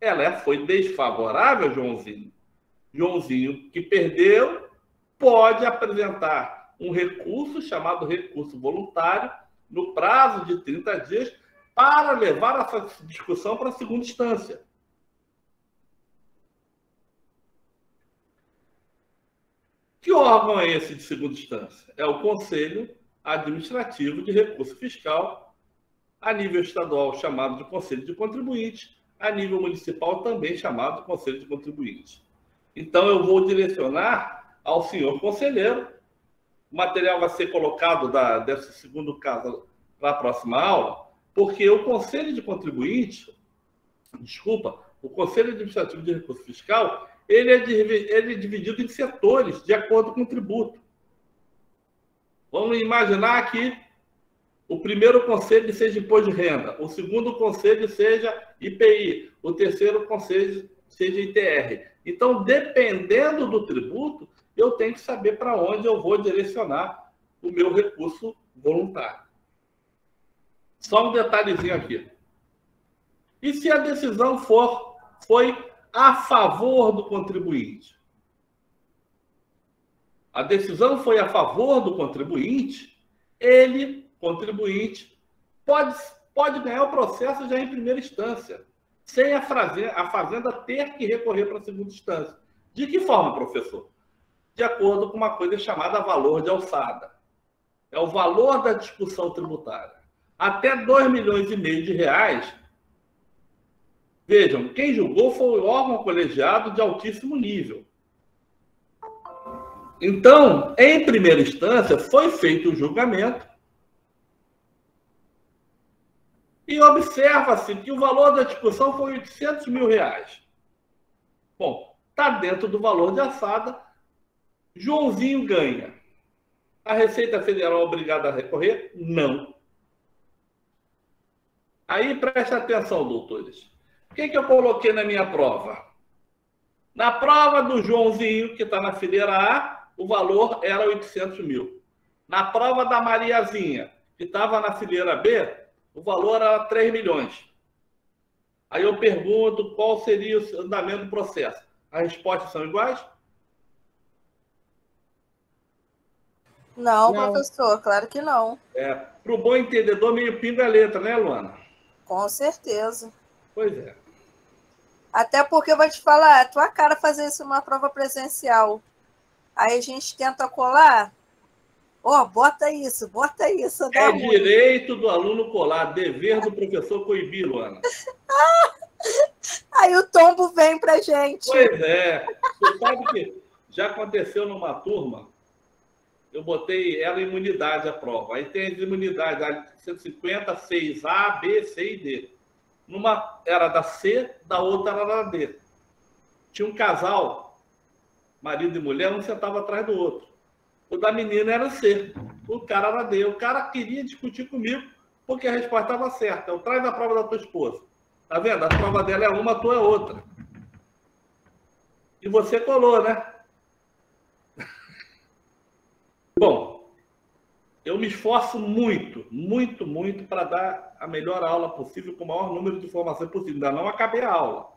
S2: ela foi desfavorável a Joãozinho. Joãozinho, que perdeu, pode apresentar um recurso chamado recurso voluntário no prazo de 30 dias para levar essa discussão para a segunda instância. Que órgão é esse de segunda instância? É o Conselho Administrativo de Recurso Fiscal, a nível estadual chamado de Conselho de Contribuinte, a nível municipal também chamado de Conselho de Contribuinte. Então, eu vou direcionar ao senhor conselheiro. O material vai ser colocado desse segundo caso para a próxima aula, porque o Conselho de Contribuinte, o Conselho Administrativo de Recurso Fiscal, ele é dividido em setores de acordo com o tributo. Vamos imaginar que o primeiro conselho seja imposto de renda, o segundo conselho seja IPI, o terceiro conselho seja ITR. Então, dependendo do tributo, eu tenho que saber para onde eu vou direcionar o meu recurso voluntário. Só um detalhezinho aqui. E se a decisão foi a favor do contribuinte? A decisão foi a favor do contribuinte, contribuinte, pode ganhar o processo já em primeira instância, sem a fazenda ter que recorrer para a segunda instância. De que forma, professor? De acordo com uma coisa chamada valor de alçada. É o valor da discussão tributária. Até R$2,5 milhões. Vejam, quem julgou foi o órgão colegiado de altíssimo nível. Então, em primeira instância, foi feito o julgamento e observa-se que o valor da discussão foi R$800 mil. Bom, está dentro do valor de alçada, Joãozinho ganha. A Receita Federal é obrigada a recorrer? Não. Aí presta atenção, doutores. O que eu coloquei na minha prova? Na prova do Joãozinho, que está na fileira A, o valor era 800 mil. Na prova da Mariazinha, que estava na fileira B, o valor era 3 milhões. Aí eu pergunto qual seria o andamento do processo. As respostas são iguais?
S1: Não,
S6: Não.
S1: professor, claro que não.
S2: Para o bom entendedor, meio pingo é letra, né, Luana?
S1: Com certeza.
S2: Pois é.
S1: Até porque eu vou te falar, é tua cara fazer isso numa prova presencial. Aí a gente tenta colar. Bota isso. Dá
S2: É
S1: ruim.
S2: direito do aluno colar, dever do professor coibir, Luana.
S1: Aí o tombo vem pra gente.
S2: Pois é. Você sabe que já aconteceu numa turma, eu botei ela em imunidade a prova. Aí tem as imunidades, a 150, 6A, B, C e D. Numa era da C, da outra era da D. Tinha um casal, marido e mulher, um sentava atrás do outro. O da menina era C, o cara era D. O cara queria discutir comigo porque a resposta estava certa. Eu traz a prova da tua esposa. Tá vendo? A prova dela é uma, a tua é outra. E você colou, né? Bom, eu me esforço muito para dar a melhor aula possível com o maior número de informações possível. Ainda não acabei a aula.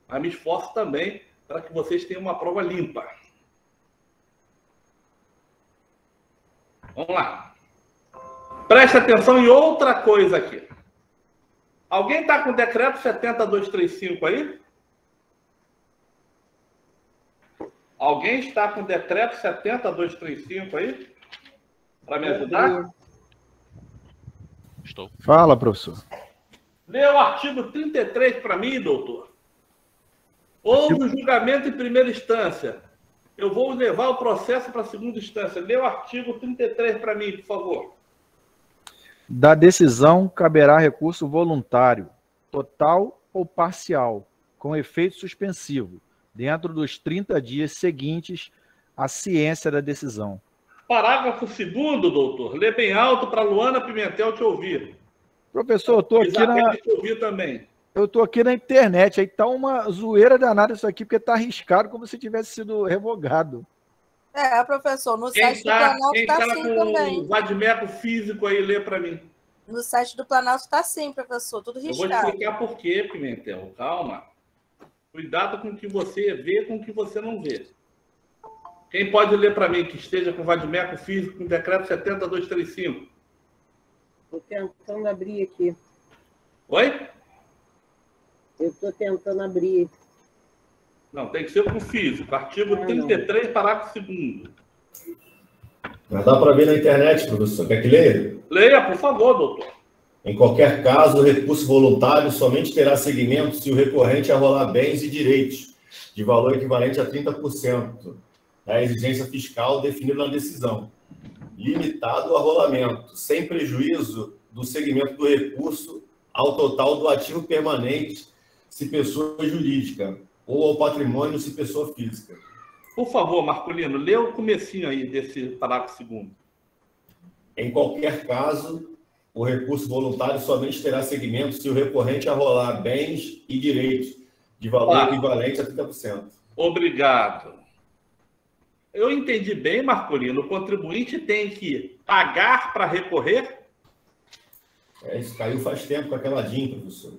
S2: Mas me esforço também para que vocês tenham uma prova limpa. Vamos lá. Preste atenção em outra coisa aqui. Alguém está com o decreto 70235 aí? Alguém está com o decreto 70235 aí? Para me ajudar?
S10: Estou.
S7: Fala, professor.
S2: Lê o artigo 33 para mim, doutor. Houve o julgamento em primeira instância. Eu vou levar o processo para a segunda instância. Lê o artigo 33 para mim, por favor.
S7: Da decisão caberá recurso voluntário, total ou parcial, com efeito suspensivo, dentro dos 30 dias seguintes à ciência da decisão.
S2: Parágrafo 2º, doutor. Lê bem alto para Luana Pimentel te ouvir.
S7: Professor, eu estou aqui na...
S2: te ouvir também.
S7: Eu estou aqui na internet, aí tá uma zoeira danada isso aqui, porque tá arriscado como se tivesse sido revogado.
S1: Professor, no site do Planalto está assim também.
S2: O vadimeco físico aí, lê para mim.
S1: No site do Planalto está assim, professor, tudo riscado.
S2: Eu vou te explicar por quê, Pimentel. Calma. Cuidado com o que você vê, com o que você não vê. Quem pode ler para mim que esteja com o vadimeco físico com o decreto 70235?
S6: Estou tentando abrir aqui.
S2: Oi?
S6: Eu estou tentando abrir.
S2: Não, tem que ser com físico. Artigo 33, parágrafo 2º.
S11: Mas dá para ver na internet, professor. Quer que leia?
S2: Leia, por favor, doutor.
S11: Em qualquer caso, o recurso voluntário somente terá seguimento se o recorrente arrolar bens e direitos de valor equivalente a 30% da exigência fiscal definida na decisão, limitado ao arrolamento, sem prejuízo do segmento do recurso ao total do ativo permanente, se pessoa jurídica, ou ao patrimônio, se pessoa física.
S2: Por favor, Marcolino, lê o comecinho aí desse parágrafo 2º.
S11: Em qualquer caso, o recurso voluntário somente terá seguimento se o recorrente arrolar bens e direitos de valor equivalente a 30%.
S2: Obrigado. Eu entendi bem, Marcolino. O contribuinte tem que pagar para recorrer?
S11: Isso caiu faz tempo com aquela DIN, professor.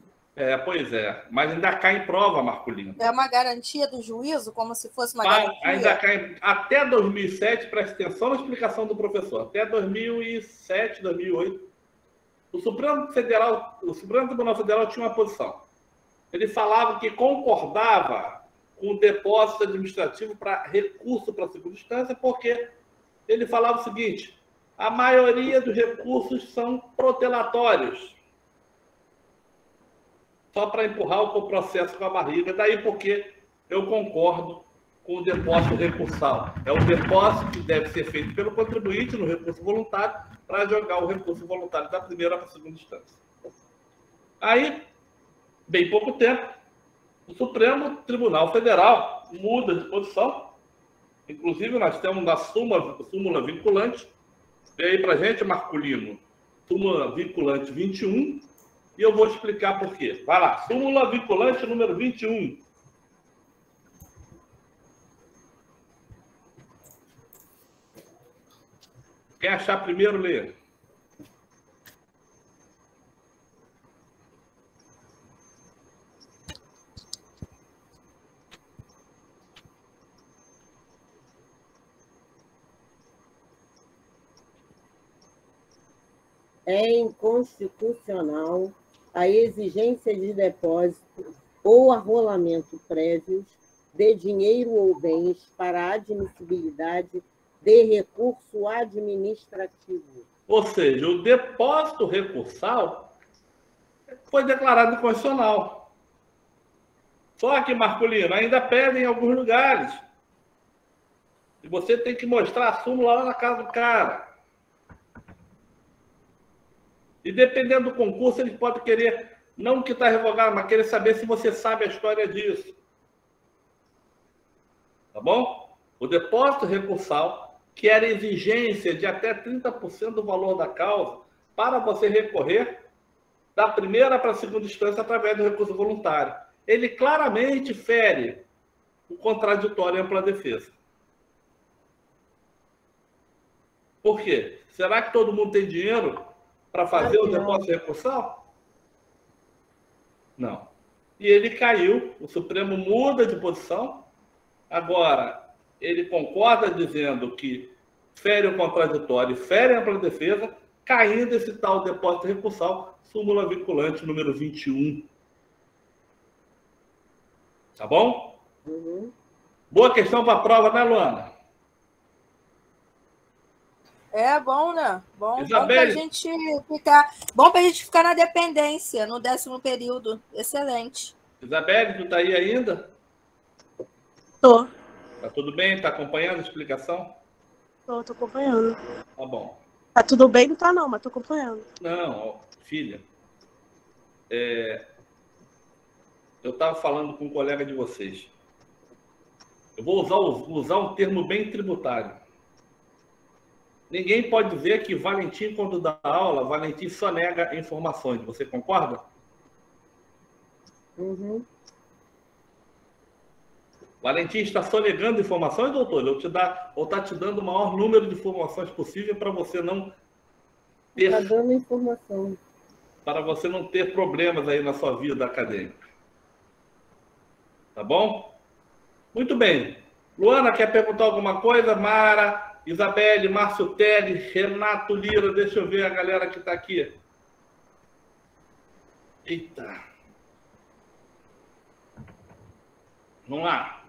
S2: Pois é. Mas ainda cai em prova, Marcolino.
S1: É uma garantia do juízo, como se fosse uma garantia?
S2: Ainda cai. Até 2007, preste atenção na explicação do professor, até 2007, 2008, o Supremo Tribunal Federal tinha uma posição. Ele falava que concordava com o depósito administrativo para recurso para a segunda instância, porque ele falava o seguinte: a maioria dos recursos são protelatórios, só para empurrar o processo com a barriga. Daí porque eu concordo com o depósito recursal. É o depósito que deve ser feito pelo contribuinte no recurso voluntário para jogar o recurso voluntário da primeira para a segunda instância. Aí, bem pouco tempo, o Supremo Tribunal Federal muda de posição Inclusive, nós temos a súmula vinculante. Vê aí para gente, Marculino. Súmula vinculante 21. E eu vou explicar por quê. Vai lá. Súmula vinculante número 21. Quem achar primeiro, lê.
S6: É inconstitucional a exigência de depósito ou arrolamento prévios de dinheiro ou bens para admissibilidade de recurso administrativo.
S2: Ou seja, o depósito recursal foi declarado inconstitucional. Só que, Marculino, ainda pedem em alguns lugares. E você tem que mostrar a súmula lá na casa do cara. E dependendo do concurso, eles podem querer, não que está revogado, mas querer saber se você sabe a história disso. Tá bom? O depósito recursal, que era exigência de até 30% do valor da causa, para você recorrer da primeira para a segunda instância através do recurso voluntário. Ele claramente fere o contraditório e ampla defesa. Por quê? Será que todo mundo tem dinheiro para fazer o depósito recursal? Não. E ele caiu, o Supremo muda de posição. Agora, ele concorda dizendo que fere o contraditório e fere a ampla defesa, caindo esse tal depósito recursal, súmula vinculante número 21. Tá bom?
S6: Uhum.
S2: Boa questão para a prova, né, Luana?
S1: É bom, né? Bom
S2: Isabelle.
S1: pra gente ficar. Bom pra gente ficar na dependência no 10º período. Excelente.
S2: Isabelle, tu tá aí ainda?
S3: Tô.
S2: Tá tudo bem? Tá acompanhando a explicação?
S3: Tô acompanhando.
S2: Tá bom.
S3: Tá tudo bem? Não tá não, mas tô acompanhando.
S2: Não, ó, filha. Eu estava falando com um colega de vocês. Eu vou usar um termo bem tributário. Ninguém pode dizer que Valentim, quando dá aula, Valentim só nega informações. Você concorda?
S6: Uhum.
S2: Valentim está só negando informações, doutor? Ou está te dando o maior número de informações possível para você não ter...
S6: Está dando informação.
S2: Para você não ter problemas aí na sua vida acadêmica. Tá bom? Muito bem. Luana, quer perguntar alguma coisa? Mara... Isabelle, Márcio Teles, Renato Lira, deixa eu ver a galera que está aqui. Eita. Vamos lá.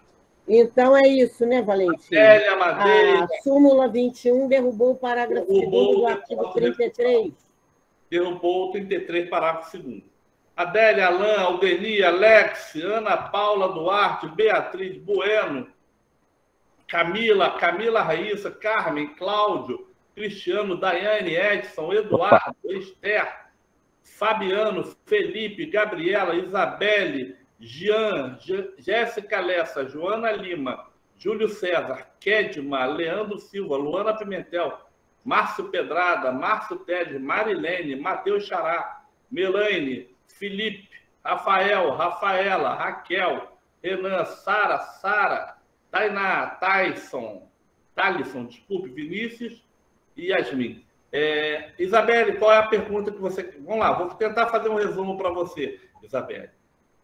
S6: Então é isso, né, Valentim?
S2: Adélia Madeira.
S6: A súmula 21 derrubou o parágrafo 2º do artigo 33.
S2: Derrubou o 33, parágrafo 2º. Adélia, Alain, Aldeni, Alex, Ana Paula Duarte, Beatriz Bueno, Camila Raíssa, Carmen, Cláudio, Cristiano, Daiane, Edson, Eduardo, Esther, Fabiano, Felipe, Gabriela, Isabelle, Jean, Jéssica Lessa, Joana Lima, Júlio César, Kedma, Leandro Silva, Luana Pimentel, Márcio Pedrada, Márcio Tedes, Marilene, Matheus Xará, Melaine, Felipe, Rafael, Rafaela, Raquel, Renan, Sara, Tainá, Thalisson, desculpe, Vinícius e Yasmin. Isabelle, qual é a pergunta que você... Vamos lá, vou tentar fazer um resumo para você, Isabelle.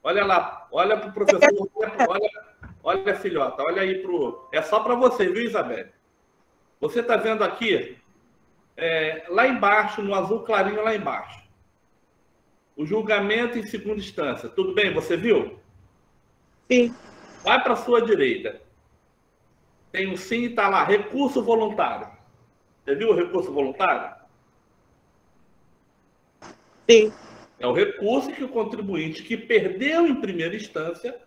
S2: Olha lá, olha para o professor, olha, filhota, olha aí para o... É só para você, viu, Isabelle? Você está vendo aqui, lá embaixo, no azul clarinho lá embaixo, o julgamento em segunda instância. Tudo bem, você viu?
S3: Sim.
S2: Vai para a sua direita. Tem um sim e está lá, recurso voluntário. Você viu o recurso voluntário?
S3: Sim.
S2: É o recurso que o contribuinte que perdeu em primeira instância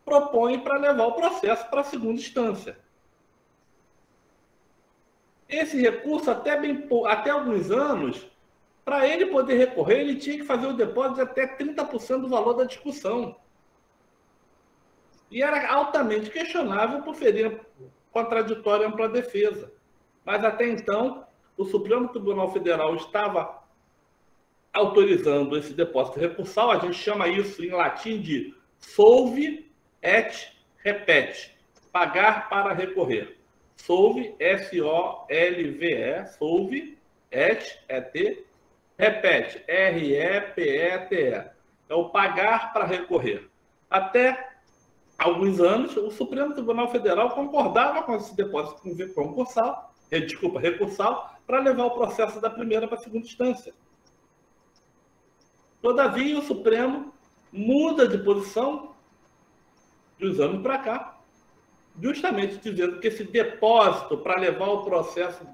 S2: propõe para levar o processo para a segunda instância. Esse recurso, até alguns anos, para ele poder recorrer, ele tinha que fazer o depósito de até 30% do valor da discussão. E era altamente questionável por ferir contraditória e ampla defesa. Mas, até então, o Supremo Tribunal Federal estava autorizando esse depósito recursal. A gente chama isso em latim de solve et repete, pagar para recorrer. Solve, S-O-L-V-E, solve, et, E-T, repete, R-E-P-E-T-E. É o pagar para recorrer. Até alguns anos, o Supremo Tribunal Federal concordava com esse depósito recursal, para levar o processo da primeira para a segunda instância. Todavia, o Supremo muda de posição de uns anos para cá, justamente dizendo que esse depósito para levar o processo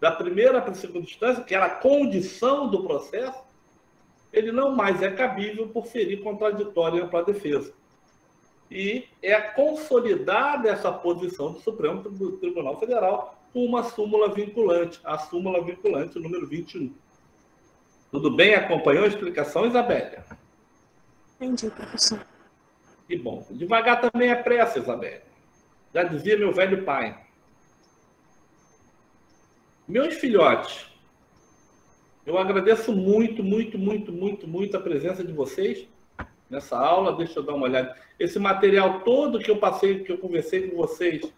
S2: da primeira para a segunda instância, que era a condição do processo, ele não mais é cabível por ferir contraditória e ampla defesa. E é consolidada essa posição do Supremo Tribunal Federal com uma súmula vinculante, a súmula vinculante número 21. Tudo bem? Acompanhou a explicação, Isabélia?
S3: Entendi, professor.
S2: Que bom. Devagar também é pressa, Isabélia. Já dizia meu velho pai. Meus filhotes, eu agradeço muito, muito, muito, muito, muito a presença de vocês nessa aula. Deixa eu dar uma olhada. Esse material todo que eu passei, que eu conversei com vocês,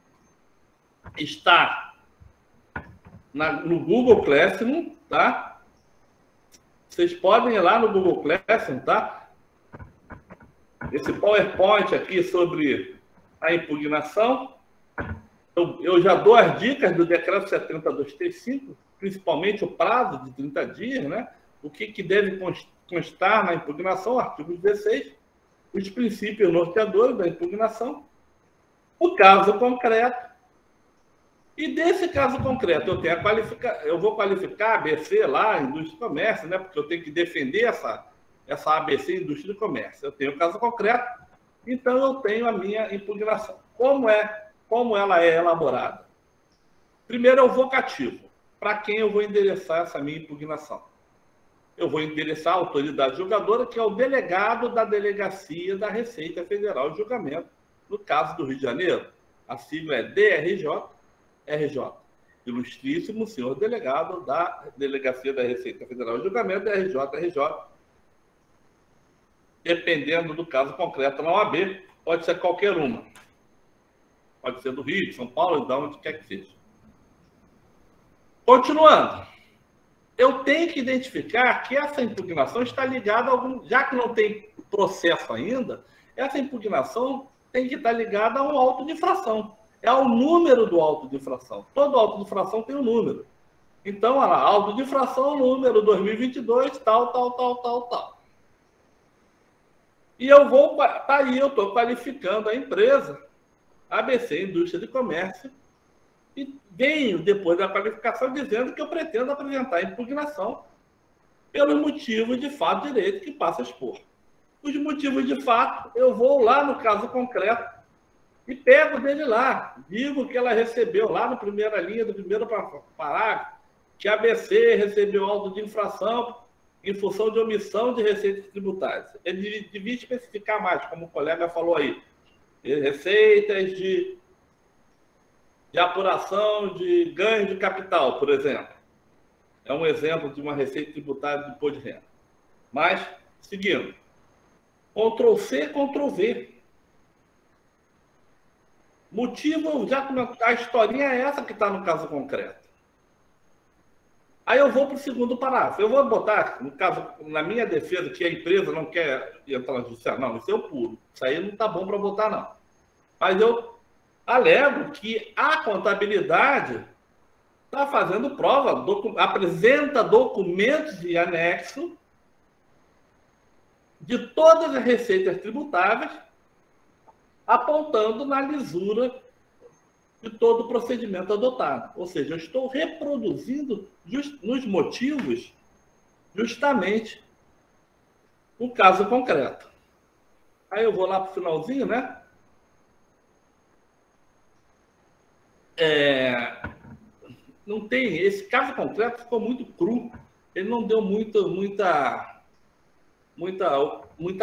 S2: está no Google Classroom, tá? Vocês podem ir lá no Google Classroom, tá? Esse PowerPoint aqui sobre a impugnação. Eu já dou as dicas do decreto 70.235, principalmente o prazo de 30 dias, né? O que deve constar na impugnação, artigo 16, os princípios norteadores da impugnação, o caso concreto. E desse caso concreto, eu vou qualificar a ABC lá, Indústria e Comércio, né? Porque eu tenho que defender essa ABC, Indústria e Comércio. Eu tenho o caso concreto, então eu tenho a minha impugnação. Como ela é elaborada? Primeiro é o vocativo. Para quem eu vou endereçar essa minha impugnação? Eu vou endereçar a autoridade julgadora, que é o delegado da Delegacia da Receita Federal de Julgamento, no caso do Rio de Janeiro. A sigla é DRJ-RJ. Ilustríssimo senhor delegado da Delegacia da Receita Federal de Julgamento, DRJ-RJ. Dependendo do caso concreto na OAB, pode ser qualquer uma. Pode ser do Rio, de São Paulo, de onde quer que seja. Continuando. Eu tenho que identificar que essa impugnação está ligada a algum... Já que não tem processo ainda, essa impugnação tem que estar ligada a um auto de infração. É ao número do auto de infração. Todo auto de infração tem um número. Então, olha lá, auto de infração, número 2022, tal. E eu vou... Tá aí, eu estou qualificando a empresa, ABC, Indústria de Comércio, e venho, depois da qualificação, dizendo que eu pretendo apresentar a impugnação pelos motivos de fato de direito que passa a expor. Os motivos de fato, eu vou lá no caso concreto e pego dele lá. Digo que ela recebeu lá na primeira linha do primeiro parágrafo, que a ABC recebeu auto de infração em função de omissão de receitas tributárias. Ele devia especificar mais, como o colega falou aí. Receitas de apuração de ganho de capital, por exemplo. É um exemplo de uma receita tributária de imposto de renda. Mas, seguindo. Ctrl+C, Ctrl+V. Motivo, já a historinha é essa que está no caso concreto. Aí eu vou para o segundo parágrafo. Eu vou botar, no caso, na minha defesa, que a empresa não quer entrar na justiça. Não, isso eu pulo. Isso aí não está bom para botar, não. Mas eu alego que a contabilidade está fazendo prova, apresenta documentos de anexo de todas as receitas tributáveis, apontando na lisura de todo o procedimento adotado. Ou seja, eu estou reproduzindo nos motivos justamente o caso concreto. Aí eu vou lá para o finalzinho, né? Não tem, esse caso concreto ficou muito cru, ele não deu muita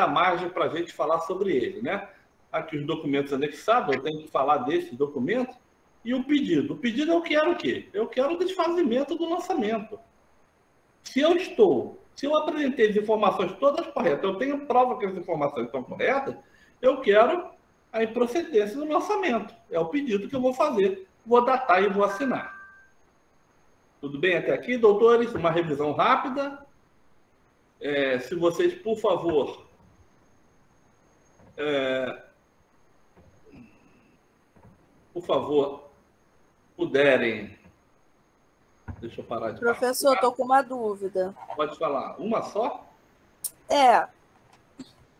S2: margem para a gente falar sobre ele, né? Aqui os documentos anexados, eu tenho que falar desses documentos, e o pedido. O pedido eu quero o quê? Eu quero o desfazimento do lançamento. Se eu apresentei as informações todas corretas, eu tenho prova que as informações estão corretas, eu quero a improcedência do lançamento. É o pedido que eu vou fazer. Vou datar e vou assinar. Tudo bem até aqui, doutores? Uma revisão rápida. Se vocês, por favor, puderem... Deixa eu parar de falar.
S1: Professor, estou com uma dúvida.
S2: Pode falar. Uma só?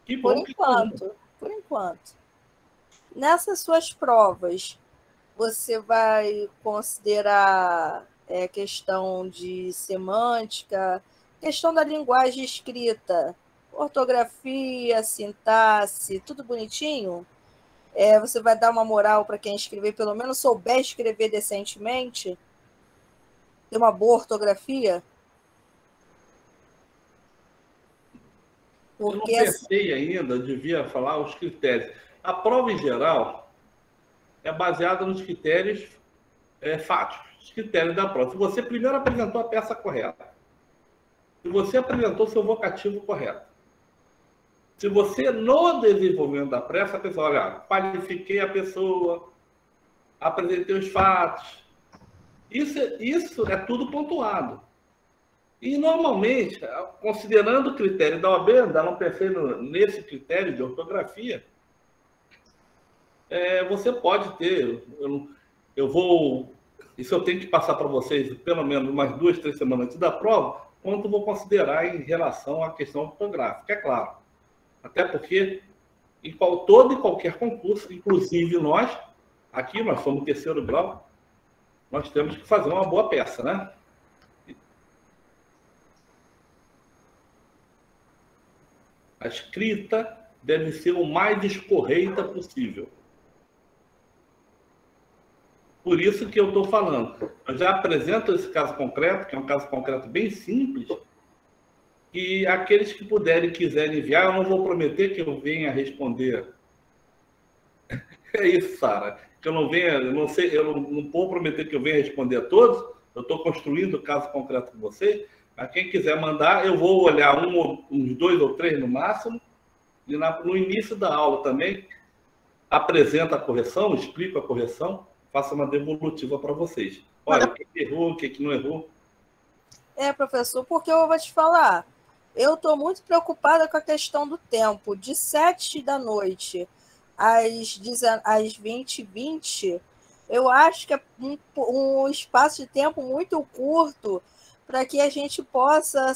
S2: Que
S1: Por
S2: bom
S1: enquanto. Nessas suas provas, você vai considerar questão de semântica, questão da linguagem escrita, ortografia, sintaxe, tudo bonitinho? Você vai dar uma moral para quem escrever, pelo menos souber escrever decentemente? Ter uma boa ortografia?
S2: Eu não pensei ainda, eu devia falar os critérios. A prova, em geral, é baseada nos critérios fáticos, os critérios da prova. Se você primeiro apresentou a peça correta, se você apresentou seu vocativo correto, se você, no desenvolvimento da peça, a pessoa, olha, qualifiquei a pessoa, apresentei os fatos, isso é tudo pontuado. E, normalmente, considerando o critério da OAB, ainda não pensei nesse critério de ortografia, você pode ter... Isso eu tenho que passar para vocês pelo menos umas 2, 3 semanas antes da prova, quanto vou considerar em relação à questão ortográfica, é claro. Até porque, todo e qualquer concurso, inclusive nós somos 3º grau, nós temos que fazer uma boa peça, né? A escrita deve ser o mais escorreita possível. Por isso que eu estou falando. Eu já apresento esse caso concreto, que é um caso concreto bem simples, e aqueles que puderem e quiserem enviar, eu não vou prometer que eu venha responder. É isso, Sara. Que eu não venha, eu não vou prometer que eu venha responder a todos. Eu estou construindo o caso concreto com vocês. Mas quem quiser mandar, eu vou olhar uns 2 ou 3 no máximo. E no início da aula também, apresento a correção, explico a correção, faço uma devolutiva para vocês. Olha, o que errou, o que não errou.
S1: Professor, porque eu vou te falar, eu estou muito preocupada com a questão do tempo. De 7 da noite às 20h20, eu acho que é um espaço de tempo muito curto para que a gente possa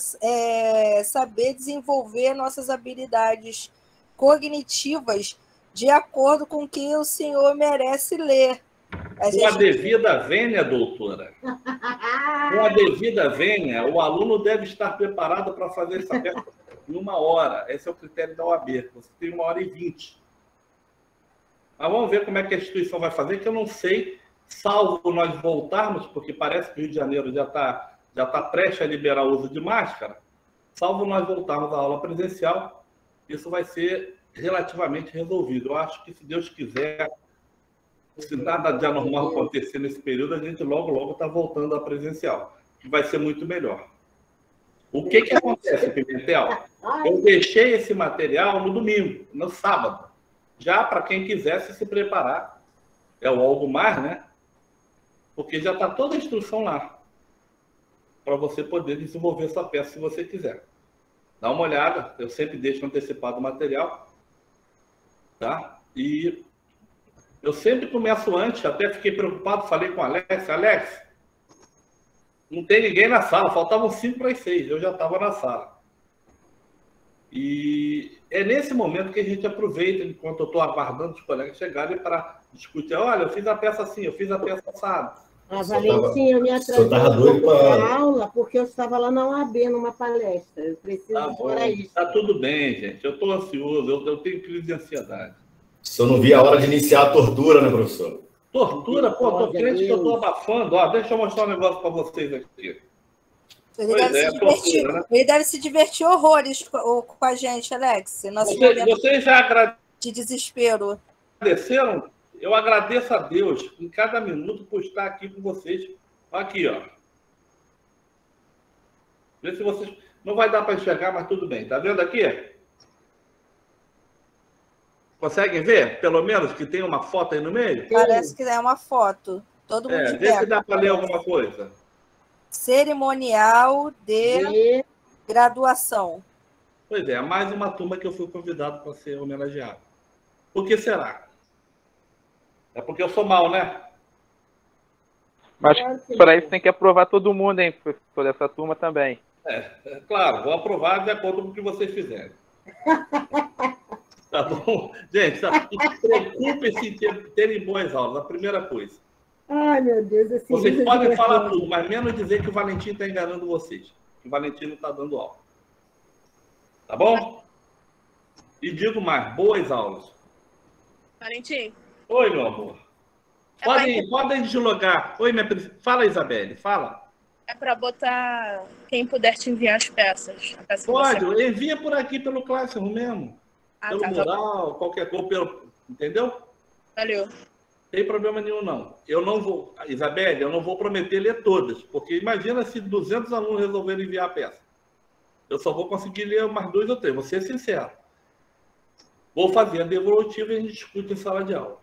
S1: saber desenvolver nossas habilidades cognitivas de acordo com o que o senhor merece ler.
S2: Com a devida vênia, doutora. Com a devida vênia, o aluno deve estar preparado para fazer essa peça em 1 hora. Esse é o critério da OAB. Você tem 1h20. Mas vamos ver como é que a instituição vai fazer, que eu não sei, salvo nós voltarmos, porque parece que o Rio de Janeiro já está prestes a liberar o uso de máscara, salvo nós voltarmos à aula presencial, isso vai ser relativamente resolvido. Eu acho que, se Deus quiser, se nada de anormal acontecer nesse período, a gente logo está voltando à presencial, que vai ser muito melhor. O que acontece, Pimentel? Eu deixei esse material no domingo, no sábado, já para quem quisesse se preparar. É o algo mais, né? Porque já está toda a instrução lá, para você poder desenvolver essa peça se você quiser. Dá uma olhada, eu sempre deixo antecipado o material, tá? E eu sempre começo antes, até fiquei preocupado, falei com o Alex. Alex, não tem ninguém na sala, faltavam 5 para as 6, eu já estava na sala. E é nesse momento que a gente aproveita, enquanto eu estou aguardando os colegas chegarem, para discutir. Olha, eu fiz a peça assim, eu fiz a peça assada.
S6: Valentim, eu me atrasei para aula porque eu estava lá na OAB, numa palestra. Eu preciso para isso.
S2: Tá tudo bem, gente. Eu estou ansioso, eu tenho crise de ansiedade.
S11: Se eu não vi a hora de iniciar a tortura, né, professor?
S2: Tortura? Pô, tô crente que eu estou abafando. Ó, deixa eu mostrar um negócio para vocês aqui.
S1: Ele deve se divertir horrores com a gente, Alex.
S2: Vocês já
S1: de desespero.
S2: agradeceram Eu agradeço a Deus em cada minuto por estar aqui com vocês. Aqui, ó. Vê se vocês... Não vai dar para enxergar, mas tudo bem. Tá vendo aqui? Conseguem ver? Pelo menos que tem uma foto aí no meio?
S5: Parece que é uma foto. Todo mundo de
S2: Vê se
S5: perto.
S2: dá para ler alguma coisa.
S5: Cerimonial de graduação.
S2: Pois é, mais uma turma que eu fui convidado para ser homenageado. Por que será? É porque eu sou mal, né?
S10: Mas para isso tem que aprovar todo mundo, hein? Por essa turma também.
S2: Claro, vou aprovar de acordo com o que vocês fizerem. Tá bom? Gente, preocupem-se em terem boas aulas, a primeira coisa.
S6: Ai, meu Deus, esse
S2: vocês podem falar tudo, mas menos dizer que o Valentim está enganando vocês. Que o Valentim não está dando aula. Tá bom? E digo mais, boas aulas.
S3: Valentim.
S2: Oi, meu amor. Podem deslogar. Oi, minha princesa. Fala, Isabelle, fala.
S3: É para botar quem puder te enviar as peças.
S2: Pode, envia por aqui pelo Classroom mesmo. Pelo mural, qualquer coisa, entendeu?
S3: Valeu.
S2: Não tem problema nenhum, não. Eu não vou, Isabelle, eu não vou prometer ler todas, porque imagina se 200 alunos resolverem enviar a peça. Eu só vou conseguir ler umas 2 ou 3, vou ser sincero. Vou fazer a devolutiva e a gente discute em sala de aula.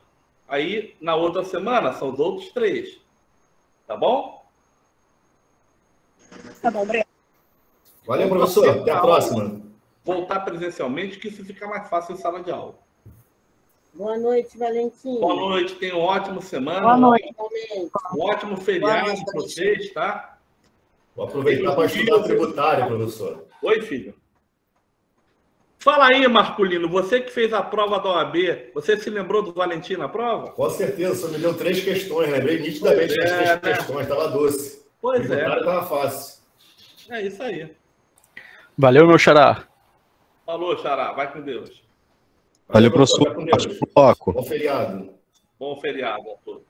S2: Aí, na outra semana, são os outros 3. Tá bom?
S3: Tá bom, obrigado.
S11: Valeu, professor. Até a próxima.
S2: Voltar presencialmente, que isso fica mais fácil em sala de aula.
S6: Boa noite, Valentim.
S2: Boa noite, tenham uma ótima semana.
S6: Boa noite.
S2: Um ótimo feriado para vocês, tá?
S11: Vou aproveitar para estudar tributário, professor.
S2: Oi, filho. Fala aí, masculino, você que fez a prova da OAB, você se lembrou do Valentim na prova?
S11: Com certeza, só me deu 3 questões, lembrei nitidamente das 3 questões, estava doce.
S2: Pois
S11: o tributário estava fácil.
S2: É isso aí.
S12: Valeu, meu xará.
S2: Falou, xará, vai com Deus.
S8: Valeu, professor.
S11: Bom feriado.
S2: Bom feriado a todos.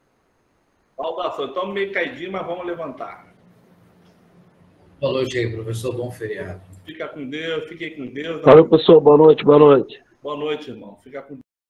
S2: Saudação, estamos meio caidinhos, mas vamos levantar.
S13: Falou, gente, professor, bom feriado.
S2: Fica com Deus, fiquei com Deus.
S8: Valeu, professor, boa noite, boa noite.
S2: Boa noite, irmão. Fica com Deus.